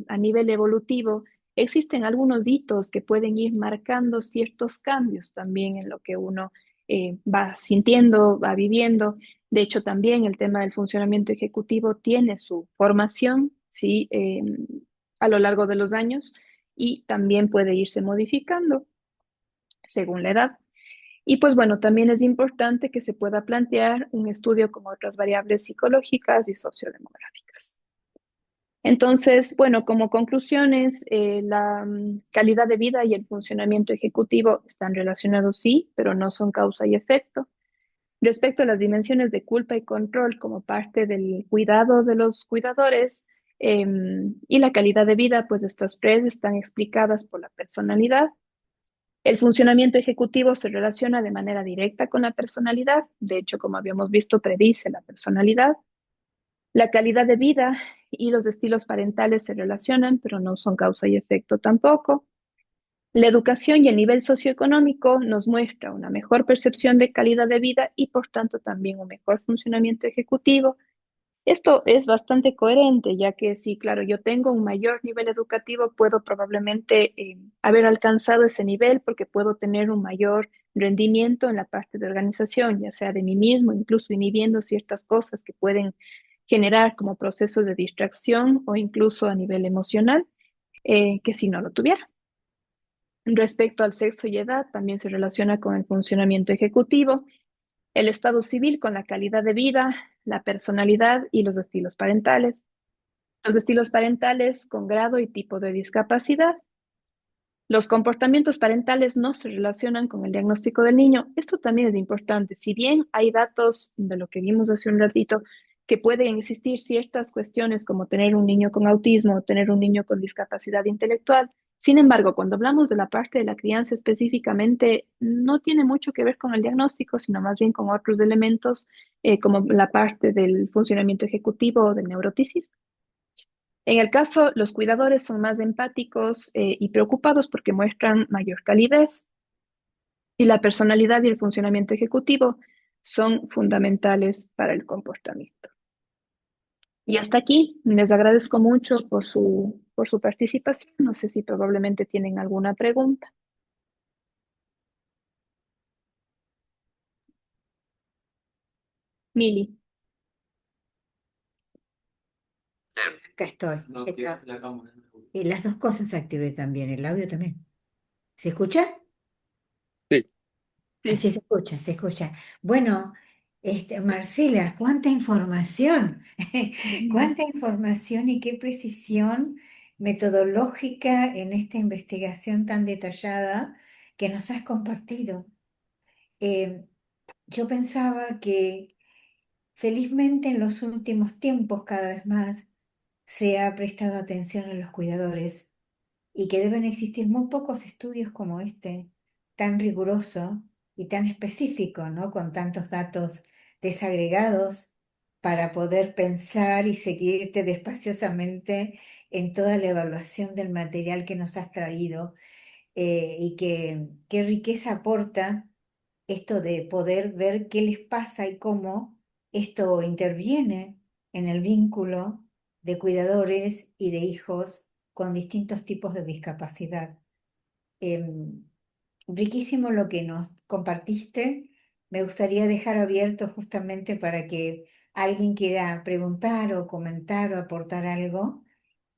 a nivel evolutivo, existen algunos hitos que pueden ir marcando ciertos cambios también en lo que uno va sintiendo, va viviendo. De hecho, también el tema del funcionamiento ejecutivo tiene su formación, ¿sí? A lo largo de los años y también puede irse modificando según la edad. Y pues bueno, también es importante que se pueda plantear un estudio con otras variables psicológicas y sociodemográficas. Entonces, bueno, como conclusiones, la calidad de vida y el funcionamiento ejecutivo están relacionados, sí, pero no son causa y efecto. Respecto a las dimensiones de culpa y control como parte del cuidado de los cuidadores y la calidad de vida, pues estas tres están explicadas por la personalidad. El funcionamiento ejecutivo se relaciona de manera directa con la personalidad, de hecho, como habíamos visto, predice la personalidad. La calidad de vida y los estilos parentales se relacionan, pero no son causa y efecto tampoco. La educación y el nivel socioeconómico nos muestra una mejor percepción de calidad de vida y, por tanto, también un mejor funcionamiento ejecutivo. Esto es bastante coherente, ya que si, claro, yo tengo un mayor nivel educativo, puedo probablemente haber alcanzado ese nivel porque puedo tener un mayor rendimiento en la parte de organización, ya sea de mí mismo, incluso inhibiendo ciertas cosas que pueden generar como procesos de distracción o incluso a nivel emocional, que si no lo tuviera. Respecto al sexo y edad, también se relaciona con el funcionamiento ejecutivo, el estado civil con la calidad de vida, la personalidad y los estilos parentales. Los estilos parentales con grado y tipo de discapacidad. Los comportamientos parentales no se relacionan con el diagnóstico del niño. Esto también es importante. Si bien hay datos de lo que vimos hace un ratito, que pueden existir ciertas cuestiones como tener un niño con autismo o tener un niño con discapacidad intelectual. Sin embargo, cuando hablamos de la parte de la crianza específicamente, no tiene mucho que ver con el diagnóstico, sino más bien con otros elementos como la parte del funcionamiento ejecutivo o del neuroticismo. En el caso, los cuidadores son más empáticos y preocupados porque muestran mayor calidez y la personalidad y el funcionamiento ejecutivo son fundamentales para el comportamiento. Y hasta aquí, les agradezco mucho por su participación. No sé si probablemente tienen alguna pregunta. Mili. Acá estoy. No, que la cámara no. Y las dos cosas activé también, el audio también. ¿Se escucha? Sí, Así Sí. se escucha, se escucha. Bueno, Marcela, cuánta información, cuánta información y qué precisión metodológica en esta investigación tan detallada que nos has compartido. Eh, yo pensaba que felizmente en los últimos tiempos cada vez más se ha prestado atención a los cuidadores y que deben existir muy pocos estudios como este, tan riguroso y tan específico, ¿no? Con tantos datos desagregados para poder pensar y seguirte despaciosamente en toda la evaluación del material que nos has traído y que qué riqueza aporta esto de poder ver qué les pasa y cómo esto interviene en el vínculo de cuidadores y de hijos con distintos tipos de discapacidad. Em, Riquísimo lo que nos compartiste. Me gustaría dejar abierto justamente para que alguien quiera preguntar o comentar o aportar algo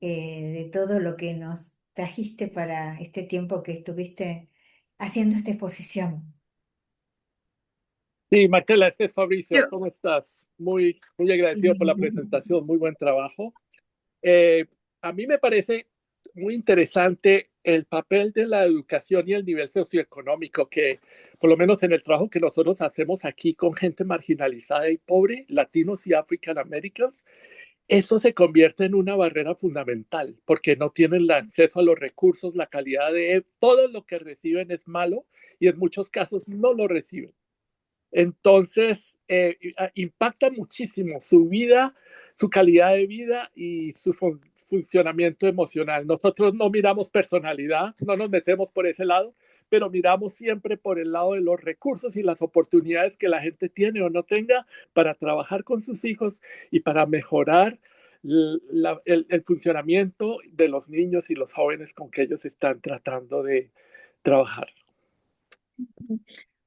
de todo lo que nos trajiste para este tiempo que estuviste haciendo esta exposición. sí, Marcela, este es Fabricio. Yo, ¿Cómo estás? Muy agradecido por la presentación, muy buen trabajo. Eh, a mí me parece muy interesante el papel de la educación y el nivel socioeconómico que, por lo menos en el trabajo que nosotros hacemos aquí con gente marginalizada y pobre, latinos y African Americans, eso se convierte en una barrera fundamental porque no tienen el acceso a los recursos, la calidad de todo lo que reciben es malo y en muchos casos no lo reciben. Entonces, impacta muchísimo su vida, su calidad de vida y su funcionamiento emocional. Nosotros no miramos personalidad, no nos metemos por ese lado, pero miramos siempre por el lado de los recursos y las oportunidades que la gente tiene o no tenga para trabajar con sus hijos y para mejorar el funcionamiento de los niños y los jóvenes con que ellos están tratando de trabajar.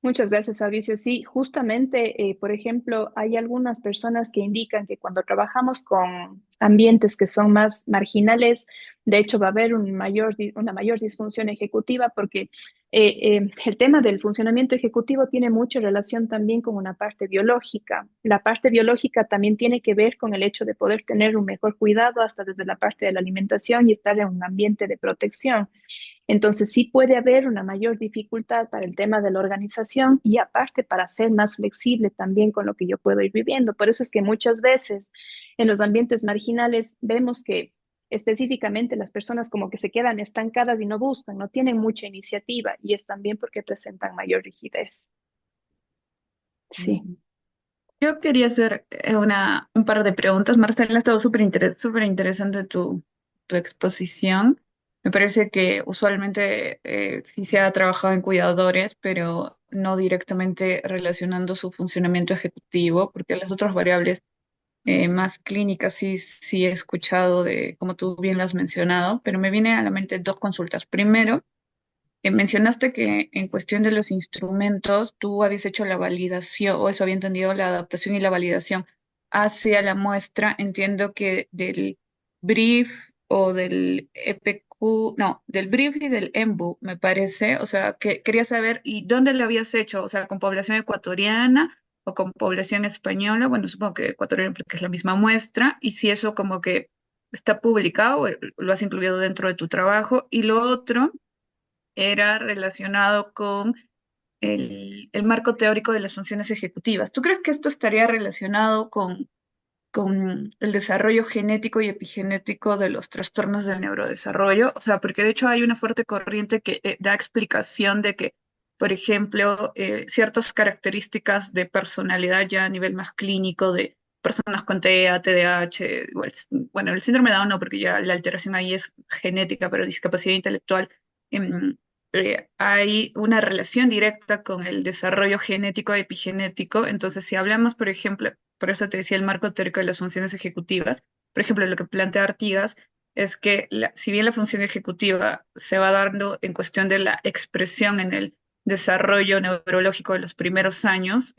Muchas gracias, Fabricio. Sí, justamente, por ejemplo, hay algunas personas que indican que cuando trabajamos con ambientes que son más marginales, de hecho va a haber una mayor disfunción ejecutiva porque el tema del funcionamiento ejecutivo tiene mucha relación también con una parte biológica. La parte biológica también tiene que ver con el hecho de poder tener un mejor cuidado hasta desde la parte de la alimentación y estar en un ambiente de protección. Entonces sí puede haber una mayor dificultad para el tema de la organización y aparte para ser más flexible también con lo que yo puedo ir viviendo. Por eso es que muchas veces en los ambientes marginales vemos que específicamente las personas como que se quedan estancadas y no buscan, no tienen mucha iniciativa y es también porque presentan mayor rigidez. Sí. yo quería hacer un par de preguntas. Marcela, ha estado súper interesante tu exposición. Me parece que usualmente sí se ha trabajado en cuidadores, pero no directamente relacionando su funcionamiento ejecutivo, porque las otras variables más clínicas sí he escuchado de, como tú bien lo has mencionado, pero me viene a la mente dos consultas. Primero, mencionaste que en cuestión de los instrumentos, tú habías hecho la validación, o eso había entendido, la adaptación y la validación hacia la muestra. Entiendo que del brief o del EPQ, no, del brief y del EMBU, me parece. O sea, que quería saber, ¿y dónde lo habías hecho? O sea, ¿con población ecuatoriana o con población española? Bueno, supongo que ecuatoriana porque es la misma muestra, y si eso como que está publicado, lo has incluido dentro de tu trabajo. Y lo otro era relacionado con el marco teórico de las funciones ejecutivas. ¿Tú crees que esto estaría relacionado con el desarrollo genético y epigenético de los trastornos del neurodesarrollo? O sea, porque de hecho hay una fuerte corriente que da explicación de que, por ejemplo, ciertas características de personalidad ya a nivel más clínico de personas con TEA, TDAH, bueno, el síndrome de Down no, porque ya la alteración ahí es genética, pero discapacidad intelectual, em, hay una relación directa con el desarrollo genético epigenético. Entonces, si hablamos, por ejemplo, por eso te decía el marco teórico de las funciones ejecutivas. Por ejemplo, lo que plantea Artigas es que si bien la función ejecutiva se va dando en cuestión de la expresión en el desarrollo neurológico de los primeros años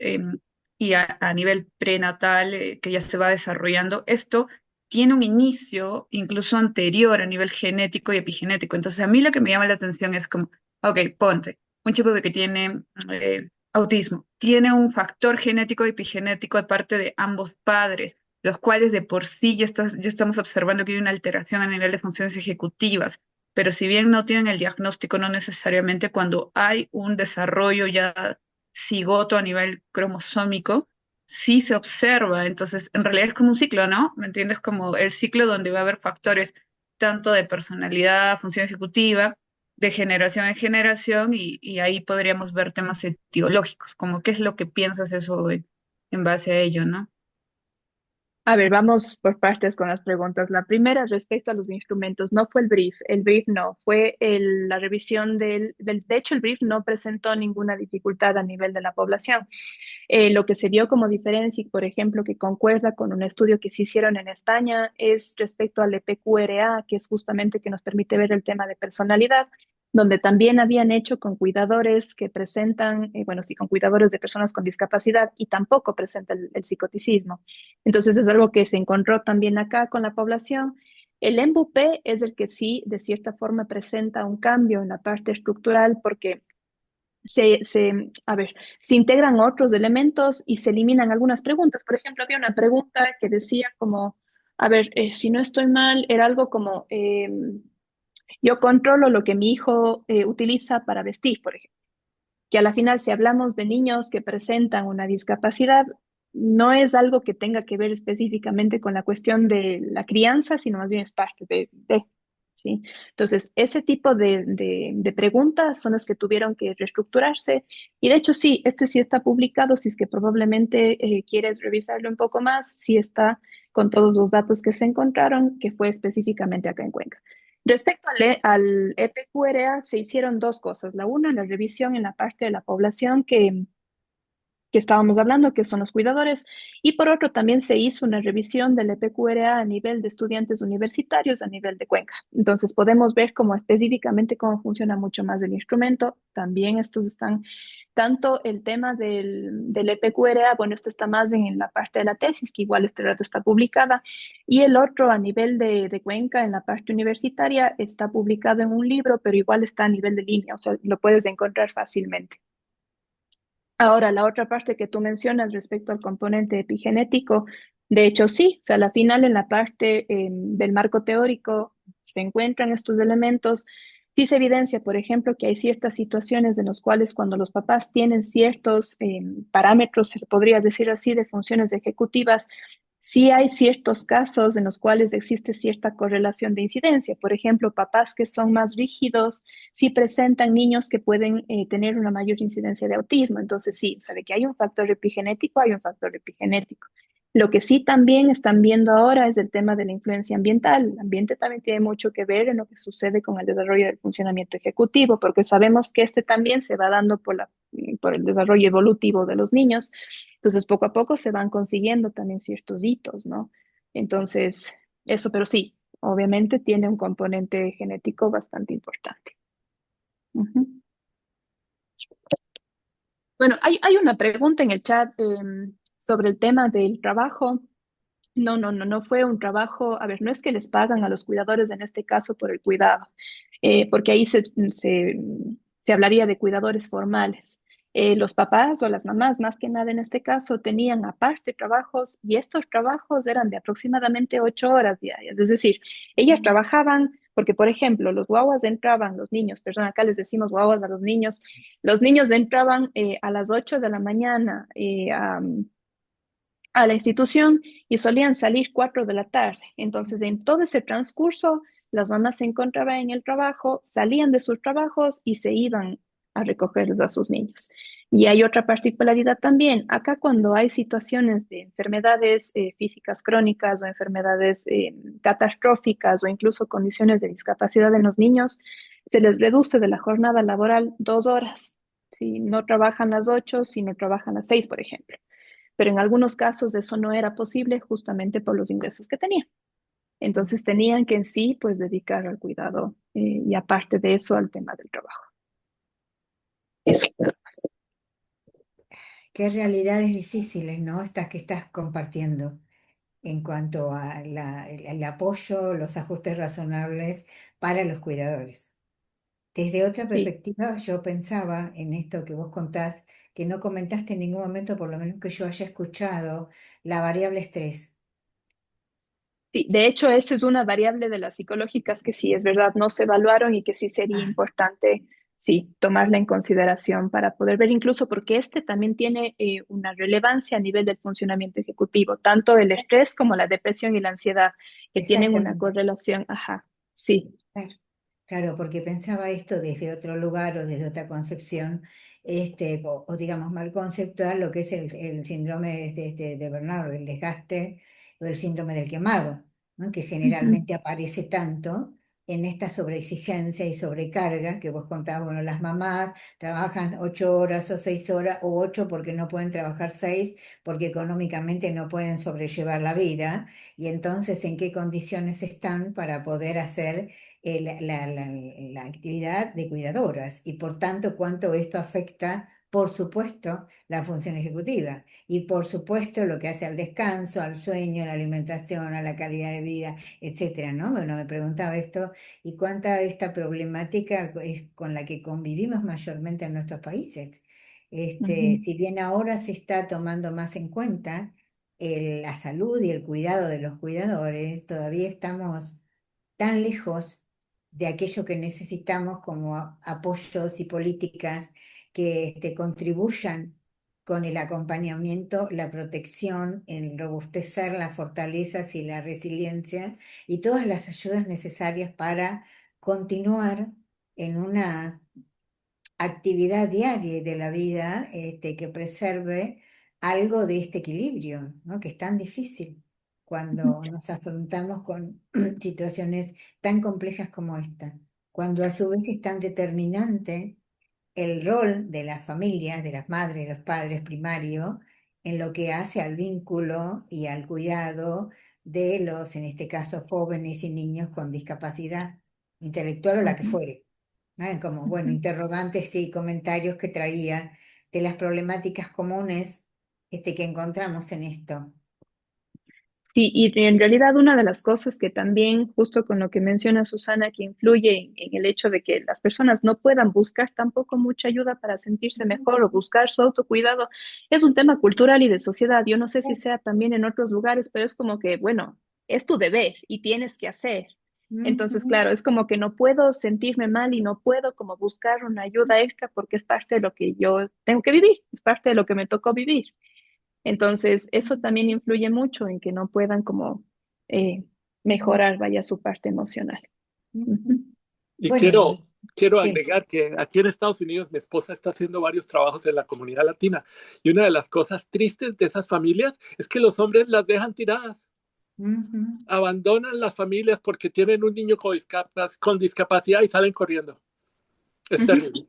y a nivel prenatal que ya se va desarrollando, esto tiene un inicio incluso anterior a nivel genético y epigenético. Entonces, a mí lo que me llama la atención es como, ok, ponte, un chico que tiene autismo, tiene un factor genético y epigenético de parte de ambos padres, los cuales de por sí ya estamos observando que hay una alteración a nivel de funciones ejecutivas, pero si bien no tienen el diagnóstico, no necesariamente cuando hay un desarrollo ya cigoto a nivel cromosómico, sí se observa. Entonces, en realidad es como un ciclo, ¿no? ¿Me entiendes? Como el ciclo donde va a haber factores tanto de personalidad, función ejecutiva, de generación en generación, y ahí podríamos ver temas etiológicos, como qué es lo que piensas eso en base a ello, ¿no? A ver, vamos por partes con las preguntas. La primera, respecto a los instrumentos, no fue el brief no, fue la revisión de hecho, el brief no presentó ninguna dificultad a nivel de la población. Lo que se vio como diferencia, y por ejemplo, que concuerda con un estudio que se hicieron en España, es respecto al EPQRA, que es justamente que nos permite ver el tema de personalidad, donde también habían hecho con cuidadores que presentan, bueno, sí, con cuidadores de personas con discapacidad y tampoco presenta el psicoticismo. Entonces es algo que se encontró también acá con la población. El MBUP es el que sí, de cierta forma, presenta un cambio en la parte estructural porque a ver, se integran otros elementos y se eliminan algunas preguntas. Por ejemplo, había una pregunta que decía como, a ver, si no estoy mal, era algo como, yo controlo lo que mi hijo utiliza para vestir, por ejemplo. Que a la final, si hablamos de niños que presentan una discapacidad, no es algo que tenga que ver específicamente con la cuestión de la crianza, sino más bien es parte ¿sí? Entonces, ese tipo de preguntas son las que tuvieron que reestructurarse. Y de hecho, sí, este sí está publicado, si es que probablemente quieres revisarlo un poco más, sí está con todos los datos que se encontraron, que fue específicamente acá en Cuenca. Respecto al EPQRA, se hicieron dos cosas. La una, la revisión en la parte de la población que estábamos hablando, que son los cuidadores, y por otro también se hizo una revisión del EPQRA a nivel de estudiantes universitarios a nivel de Cuenca. Entonces podemos ver cómo específicamente cómo funciona mucho más el instrumento. También estos están, tanto el tema del EPQRA, bueno, esto está más en la parte de la tesis, que igual este rato está publicada, y el otro a nivel de Cuenca, en la parte universitaria, está publicado en un libro, pero igual está a nivel de línea, o sea, lo puedes encontrar fácilmente. Ahora, la otra parte que tú mencionas respecto al componente epigenético, de hecho sí, o sea, la final en la parte del marco teórico se encuentran estos elementos. Sí se evidencia, por ejemplo, que hay ciertas situaciones en las cuales cuando los papás tienen ciertos parámetros, se podría decir así, de funciones ejecutivas, sí hay ciertos casos en los cuales existe cierta correlación de incidencia. Por ejemplo, papás que son más rígidos sí presentan niños que pueden tener una mayor incidencia de autismo. Entonces, sí, o sea, de que hay un factor epigenético, hay un factor epigenético. Lo que sí también están viendo ahora es el tema de la influencia ambiental. El ambiente también tiene mucho que ver en lo que sucede con el desarrollo del funcionamiento ejecutivo, porque sabemos que este también se va dando por el desarrollo evolutivo de los niños. Entonces, poco a poco se van consiguiendo también ciertos hitos, ¿no? Entonces, eso, pero sí, obviamente tiene un componente genético bastante importante. Ujú. Bueno, hay una pregunta en el chat sobre el tema del trabajo. No fue un trabajo, a ver, no es que les pagan a los cuidadores en este caso por el cuidado, porque ahí se hablaría de cuidadores formales. Los papás o las mamás, más que nada en este caso, tenían aparte trabajos y estos trabajos eran de aproximadamente 8 horas diarias. Es decir, ellas trabajaban porque, por ejemplo, los guaguas entraban, los niños, perdón, acá les decimos guaguas a los niños entraban a las 8 de la mañana a la institución y solían salir 4 de la tarde. Entonces, en todo ese transcurso, las mamás se encontraban en el trabajo, salían de sus trabajos y se iban a recogerlos a sus niños. Y hay otra particularidad también. Acá cuando hay situaciones de enfermedades físicas crónicas o enfermedades catastróficas o incluso condiciones de discapacidad en los niños, se les reduce de la jornada laboral 2 horas. Si no trabajan las 8, si no trabajan las 6, por ejemplo. pero en algunos casos eso no era posible justamente por los ingresos que tenían. Entonces tenían que en sí, pues, dedicar al cuidado y aparte de eso, al tema del trabajo. Eso. Qué realidades difíciles, ¿no? Estas que estás compartiendo en cuanto a el apoyo, los ajustes razonables para los cuidadores. Desde otra Sí. perspectiva, yo pensaba en esto que vos contás, que no comentaste en ningún momento, por lo menos que yo haya escuchado, la variable estrés. Sí, de hecho, esa es una variable de las psicológicas que sí, es verdad, no se evaluaron y que sí sería Ah, importante, sí, tomarla en consideración para poder ver incluso porque este también tiene una relevancia a nivel del funcionamiento ejecutivo, tanto el estrés como la depresión y la ansiedad, que tienen una exactamente. correlación, ajá, sí. Claro, claro, porque pensaba esto desde otro lugar o desde otra concepción, o digamos mal conceptual, lo que es el síndrome de Bernardo, el desgaste o el síndrome del quemado, ¿no? Que Ujú, generalmente aparece tanto en esta sobreexigencia y sobrecarga que vos contabas, bueno, las mamás trabajan 8 horas o 6 horas o 8 porque no pueden trabajar 6 porque económicamente no pueden sobrellevar la vida y entonces en qué condiciones están para poder hacer la actividad de cuidadoras y por tanto cuánto esto afecta, por supuesto, la función ejecutiva y por supuesto lo que hace al descanso, al sueño, a la alimentación, a la calidad de vida, etcétera, ¿no? Bueno, me preguntaba esto y cuánta de esta problemática es con la que convivimos mayormente en nuestros países. ujú, Si bien ahora se está tomando más en cuenta la salud y el cuidado de los cuidadores, todavía estamos tan lejos de aquello que necesitamos como apoyos y políticas que contribuyan con el acompañamiento, la protección, el robustecer las fortalezas y la resiliencia y todas las ayudas necesarias para continuar en una actividad diaria de la vida que preserve algo de este equilibrio, ¿no? Que es tan difícil ujú, cuando nos afrontamos con situaciones tan complejas como esta, cuando a su vez es tan determinante el rol de las familias, de las madres, los padres primario, en lo que hace al vínculo y al cuidado de los, en este caso, jóvenes y niños con discapacidad intelectual o la que ujú, fuere. ¿No? Eran como, bueno, ujú. interrogantes y comentarios que traía de las problemáticas comunes que encontramos en esto. Sí, y en realidad una de las cosas que también, justo con lo que menciona Susana, que influye en el hecho de que las personas no puedan buscar tampoco mucha ayuda para sentirse mejor o buscar su autocuidado, es un tema cultural y de sociedad. Yo no sé si sea también en otros lugares, pero es como que, bueno, es tu deber y tienes que hacer. Entonces, Ujú. claro, es como que no puedo sentirme mal y no puedo como buscar una ayuda extra porque es parte de lo que yo tengo que vivir, es parte de lo que me tocó vivir. Entonces, eso también influye mucho en que no puedan como eh, mejorar, vaya, su parte emocional. Ujú. Ujú, Y Bueno, quiero sí. agregar que aquí en Estados Unidos mi esposa está haciendo varios trabajos en la comunidad latina y una de las cosas tristes de esas familias es que los hombres las dejan tiradas, Ujú. abandonan las familias porque tienen un niño con discapacidad y salen corriendo. Es ujú, terrible.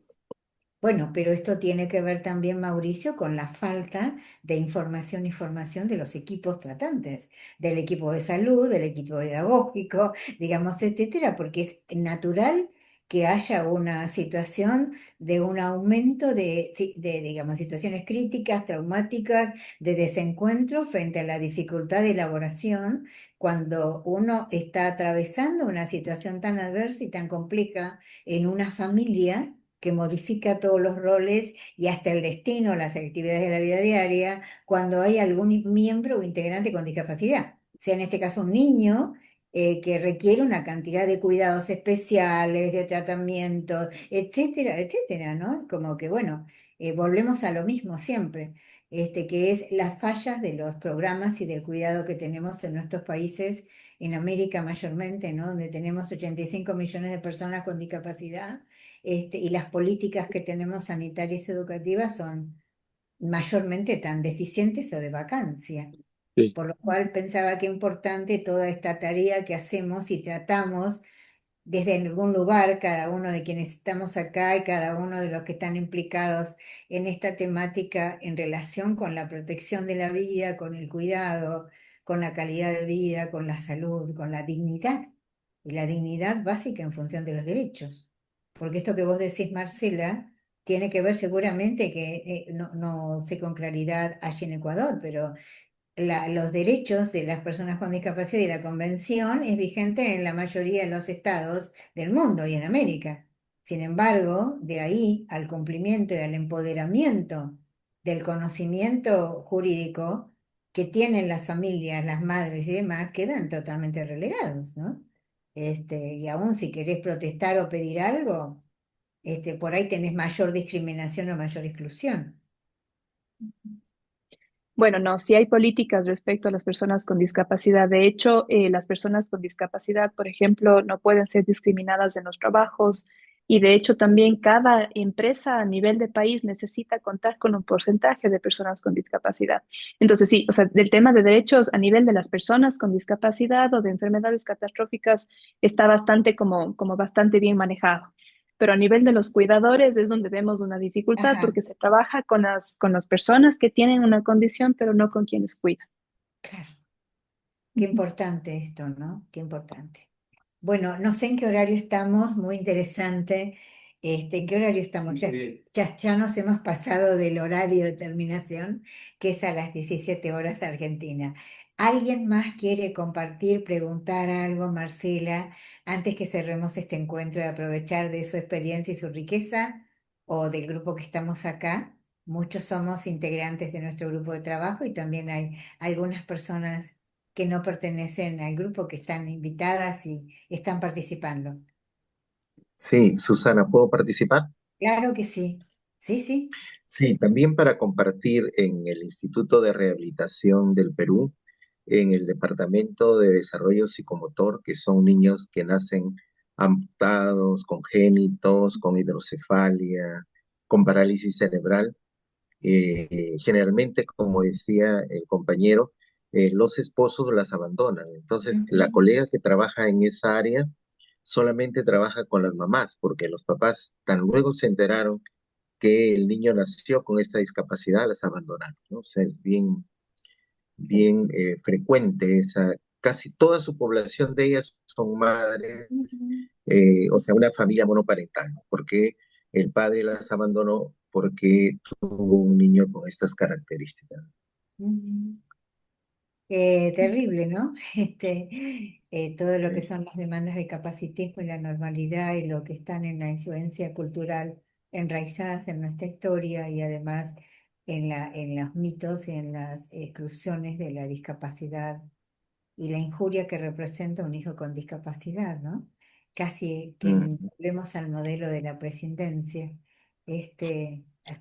Bueno, pero esto tiene que ver también, Mauricio, con la falta de información y formación de los equipos tratantes, del equipo de salud, del equipo pedagógico, digamos, etcétera, porque es natural que haya una situación de un aumento digamos, situaciones críticas, traumáticas, de desencuentro frente a la dificultad de elaboración cuando uno está atravesando una situación tan adversa y tan compleja en una familia que modifica todos los roles y hasta el destino, las actividades de la vida diaria, cuando hay algún miembro o integrante con discapacidad, sea en este caso un niño que requiere una cantidad de cuidados especiales, de tratamientos, etcétera, etcétera, ¿no? Como que, bueno, volvemos a lo mismo siempre, que es las fallas de los programas y del cuidado que tenemos en nuestros países, en América mayormente, ¿no? Donde tenemos 85 millones de personas con discapacidad y las políticas que tenemos sanitarias y educativas son mayormente tan deficientes o de vacancia. Sí. Por lo cual pensaba que importante toda esta tarea que hacemos y tratamos desde algún lugar, cada uno de quienes estamos acá y cada uno de los que están implicados en esta temática en relación con la protección de la vida, con el cuidado, con la calidad de vida, con la salud, con la dignidad, y la dignidad básica en función de los derechos. Porque esto que vos decís, Marcela, tiene que ver seguramente que no sé con claridad allí en Ecuador, pero los derechos de las personas con discapacidad y la convención es vigente en la mayoría de los estados del mundo y en América. Sin embargo, de ahí al cumplimiento y al empoderamiento del conocimiento jurídico que tienen las familias, las madres y demás, quedan totalmente relegados, ¿no? Y aún si querés protestar o pedir algo, por ahí tenés mayor discriminación o mayor exclusión. Bueno, no, sí hay políticas respecto a las personas con discapacidad. De hecho, las personas con discapacidad, por ejemplo, no pueden ser discriminadas en los trabajos y de hecho también cada empresa a nivel de país necesita contar con un porcentaje de personas con discapacidad. Entonces, sí, o sea, del tema de derechos a nivel de las personas con discapacidad o de enfermedades catastróficas está bastante como bastante bien manejado, pero a nivel de los cuidadores es donde vemos una dificultad Ajá, porque se trabaja con las personas que tienen una condición, pero no con quienes cuidan. claro. Qué Ujú. importante esto, ¿no? Qué importante. Bueno, no sé en qué horario estamos, muy interesante. ¿En qué horario estamos? Sí, bien. Ya nos hemos pasado del horario de terminación, que es a las 17 horas Argentina. ¿Alguien más quiere compartir, preguntar algo, Marcela, antes que cerremos este encuentro y aprovechar de su experiencia y su riqueza o del grupo que estamos acá? Muchos somos integrantes de nuestro grupo de trabajo y también hay algunas personas que no pertenecen al grupo, que están invitadas y están participando. Sí, Susana, ¿puedo participar? Claro que sí. Sí, sí. Sí, también para compartir en el Instituto de Rehabilitación del Perú, en el Departamento de Desarrollo Psicomotor, que son niños que nacen amputados, congénitos, con hidrocefalia, con parálisis cerebral. Generalmente, como decía el compañero, los esposos las abandonan. Entonces, la Ujú. colega que trabaja en esa área solamente trabaja con las mamás, porque los papás tan luego se enteraron que el niño nació con esta discapacidad, las abandonaron, ¿no? O sea, es bien frecuente esa, casi toda su población de ellas son madres, Ujú. o sea, una familia monoparental, ¿no? Porque el padre las abandonó porque tuvo un niño con estas características. Ujú. Terrible, ¿no? Todo lo que Sí. son las demandas de capacitismo y la normalidad y lo que están en la influencia cultural enraizadas en nuestra historia y además en los mitos y en las exclusiones de la discapacidad y la injuria que representa un hijo con discapacidad, ¿no? Casi que Mm, volvemos al modelo de la presidencia,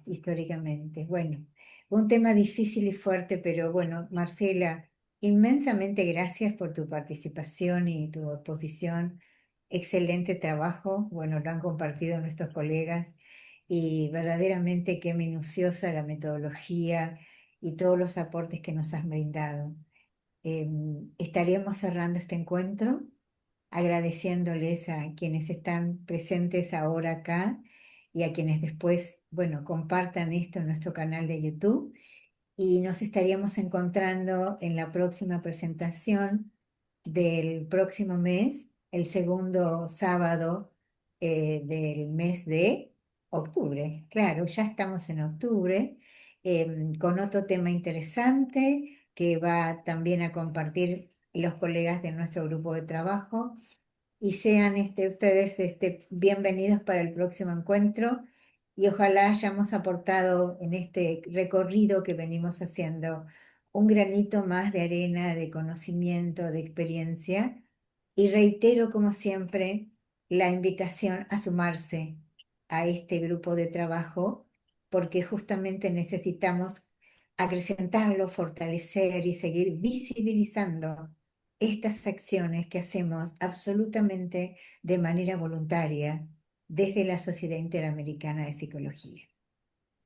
históricamente. Bueno, un tema difícil y fuerte, pero bueno, Marcela, inmensamente gracias por tu participación y tu exposición. Excelente trabajo, bueno, lo han compartido nuestros colegas y verdaderamente qué minuciosa la metodología y todos los aportes que nos has brindado. Estaríamos cerrando este encuentro agradeciéndoles a quienes están presentes ahora acá y a quienes después, bueno, compartan esto en nuestro canal de YouTube y nos estaríamos encontrando en la próxima presentación del próximo mes, el segundo sábado del mes de octubre. Claro, ya estamos en octubre, con otro tema interesante que va también a compartir los colegas de nuestro grupo de trabajo y sean ustedes bienvenidos para el próximo encuentro y ojalá hayamos aportado en este recorrido que venimos haciendo un granito más de arena, de conocimiento, de experiencia y reitero como siempre la invitación a sumarse a este grupo de trabajo porque justamente necesitamos acrecentarlo, fortalecer y seguir visibilizando estas acciones que hacemos absolutamente de manera voluntaria desde la Sociedad Interamericana de Psicología.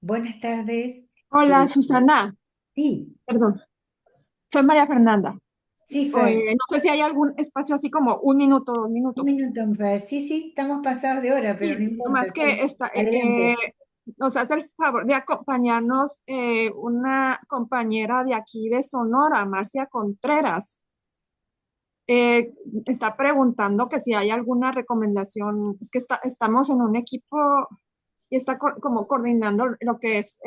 Buenas tardes Hola, y Susana. sí, Perdón, soy María Fernanda. Sí, Fer. No sé si hay algún espacio así como 1 minuto, 2 minutos. Un minuto, Fer. Sí, sí, estamos pasados de hora, pero no Sí, importa. más que Sí, adelante. nos hace el favor de acompañarnos una compañera de aquí de Sonora, Marcia Contreras. Eh, Está preguntando que si hay alguna recomendación. Es que estamos en un equipo y está como coordinando lo que es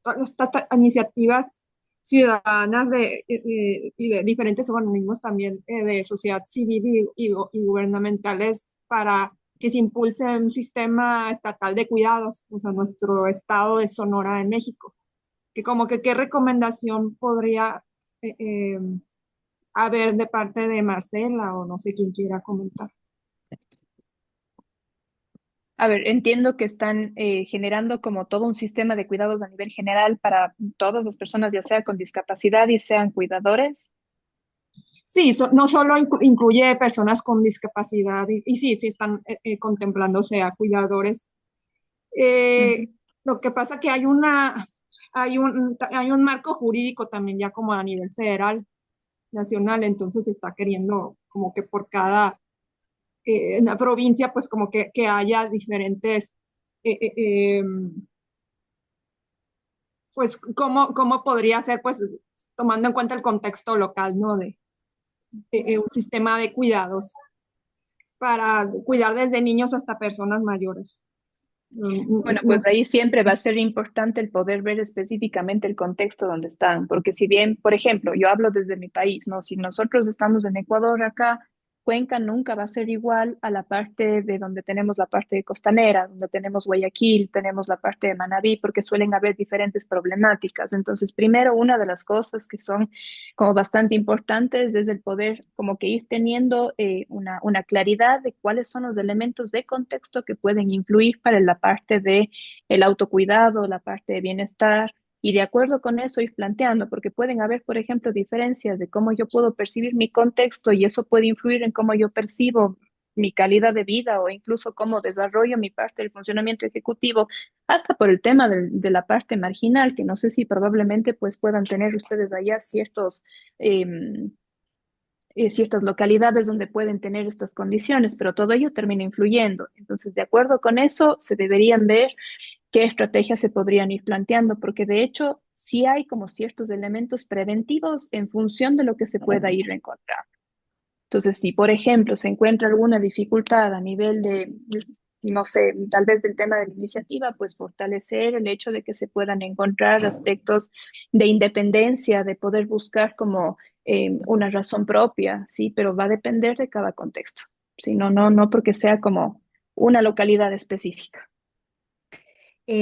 todas estas iniciativas ciudadanas y de diferentes organismos también de sociedad civil y gubernamentales para que se impulse un sistema estatal de cuidados, pues a nuestro estado de Sonora en México. Que como que qué recomendación podría eh, eh, haber de parte de Marcela o no sé quién quiera comentar. A ver, entiendo que están generando como todo un sistema de cuidados a nivel general para todas las personas, ya sea con discapacidad y sean cuidadores. Sí, no solo incluye personas con discapacidad y sí, sí están contemplándose a cuidadores. Ujú. Lo que pasa que hay un marco jurídico también ya como a nivel federal, nacional, entonces se está queriendo como que por cada en la provincia pues como que haya diferentes eh, eh, em, pues cómo podría ser pues tomando en cuenta el contexto local, ¿no? Un sistema de cuidados para cuidar desde niños hasta personas mayores. Bueno, No pues sé. ahí siempre va a ser importante el poder ver específicamente el contexto donde están, porque si bien, por ejemplo, yo hablo desde mi país, ¿no? Si nosotros estamos en Ecuador acá, Cuenca nunca va a ser igual a la parte de donde tenemos la parte costanera, donde tenemos Guayaquil, tenemos la parte de Manabí, porque suelen haber diferentes problemáticas. Entonces, primero, una de las cosas que son como bastante importantes es el poder como que ir teniendo una claridad de cuáles son los elementos de contexto que pueden influir para la parte de el autocuidado, la parte de bienestar. Y de acuerdo con eso ir planteando, porque pueden haber, por ejemplo, diferencias de cómo yo puedo percibir mi contexto y eso puede influir en cómo yo percibo mi calidad de vida o incluso cómo desarrollo mi parte del funcionamiento ejecutivo, hasta por el tema de la parte marginal, que no sé si probablemente pues puedan tener ustedes allá em, ciertas localidades donde pueden tener estas condiciones, pero todo ello termina influyendo. Entonces, de acuerdo con eso, se deberían ver qué estrategias se podrían ir planteando, porque de hecho sí hay como ciertos elementos preventivos en función de lo que se pueda ir encontrando. Entonces, si por ejemplo se encuentra alguna dificultad a nivel de, no sé, tal vez del tema de la iniciativa, pues fortalecer el hecho de que se puedan encontrar aspectos de independencia, de poder buscar como una razón propia, sí, pero va a depender de cada contexto, ¿sí? No porque sea como una localidad específica.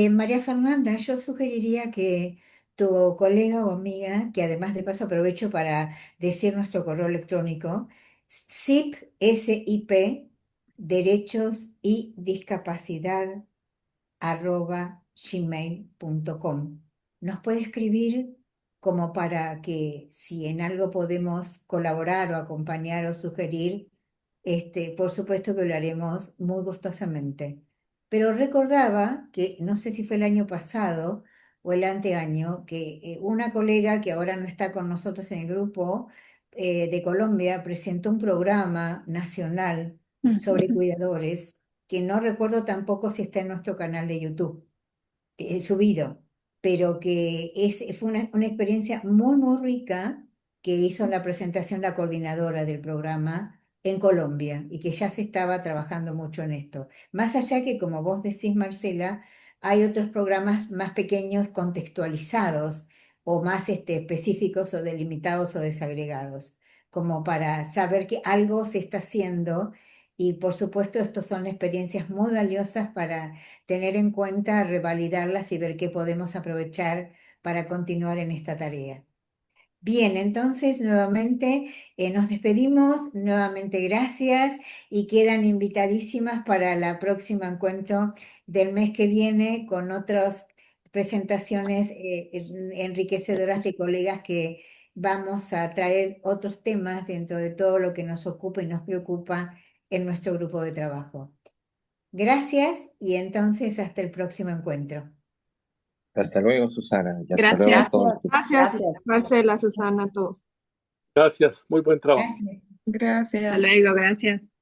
María Fernanda, yo sugeriría que tu colega o amiga, que además de paso aprovecho para decir nuestro correo electrónico, SIP, derechos y discapacidad @gmail.com. Nos puede escribir como para que si en algo podemos colaborar o acompañar o sugerir, por supuesto que lo haremos muy gustosamente. Pero recordaba que, no sé si fue el año pasado o el anteaño, que una colega que ahora no está con nosotros en el grupo de Colombia presentó un programa nacional sobre Ujú. cuidadores que no recuerdo tampoco si está en nuestro canal de YouTube subido, pero que fue una experiencia muy, muy rica que hizo en la presentación la coordinadora del programa en Colombia y que ya se estaba trabajando mucho en esto. Más allá que, como vos decís, Marcela, hay otros programas más pequeños contextualizados o más específicos o delimitados o desagregados, como para saber que algo se está haciendo. Y por supuesto, estos son experiencias muy valiosas para tener en cuenta, revalidarlas y ver qué podemos aprovechar para continuar en esta tarea. Bien, entonces nuevamente nos despedimos, nuevamente gracias y quedan invitadísimas para el próximo encuentro del mes que viene con otras presentaciones enriquecedoras de colegas que vamos a traer otros temas dentro de todo lo que nos ocupa y nos preocupa en nuestro grupo de trabajo. Gracias y entonces hasta el próximo encuentro. Hasta luego, Susana, y hasta luego a Gracias. todos. Gracias, Gracias, gracias. Marcela, Susana, a todos. Gracias, muy buen trabajo. Gracias. Gracias. Hasta luego, gracias.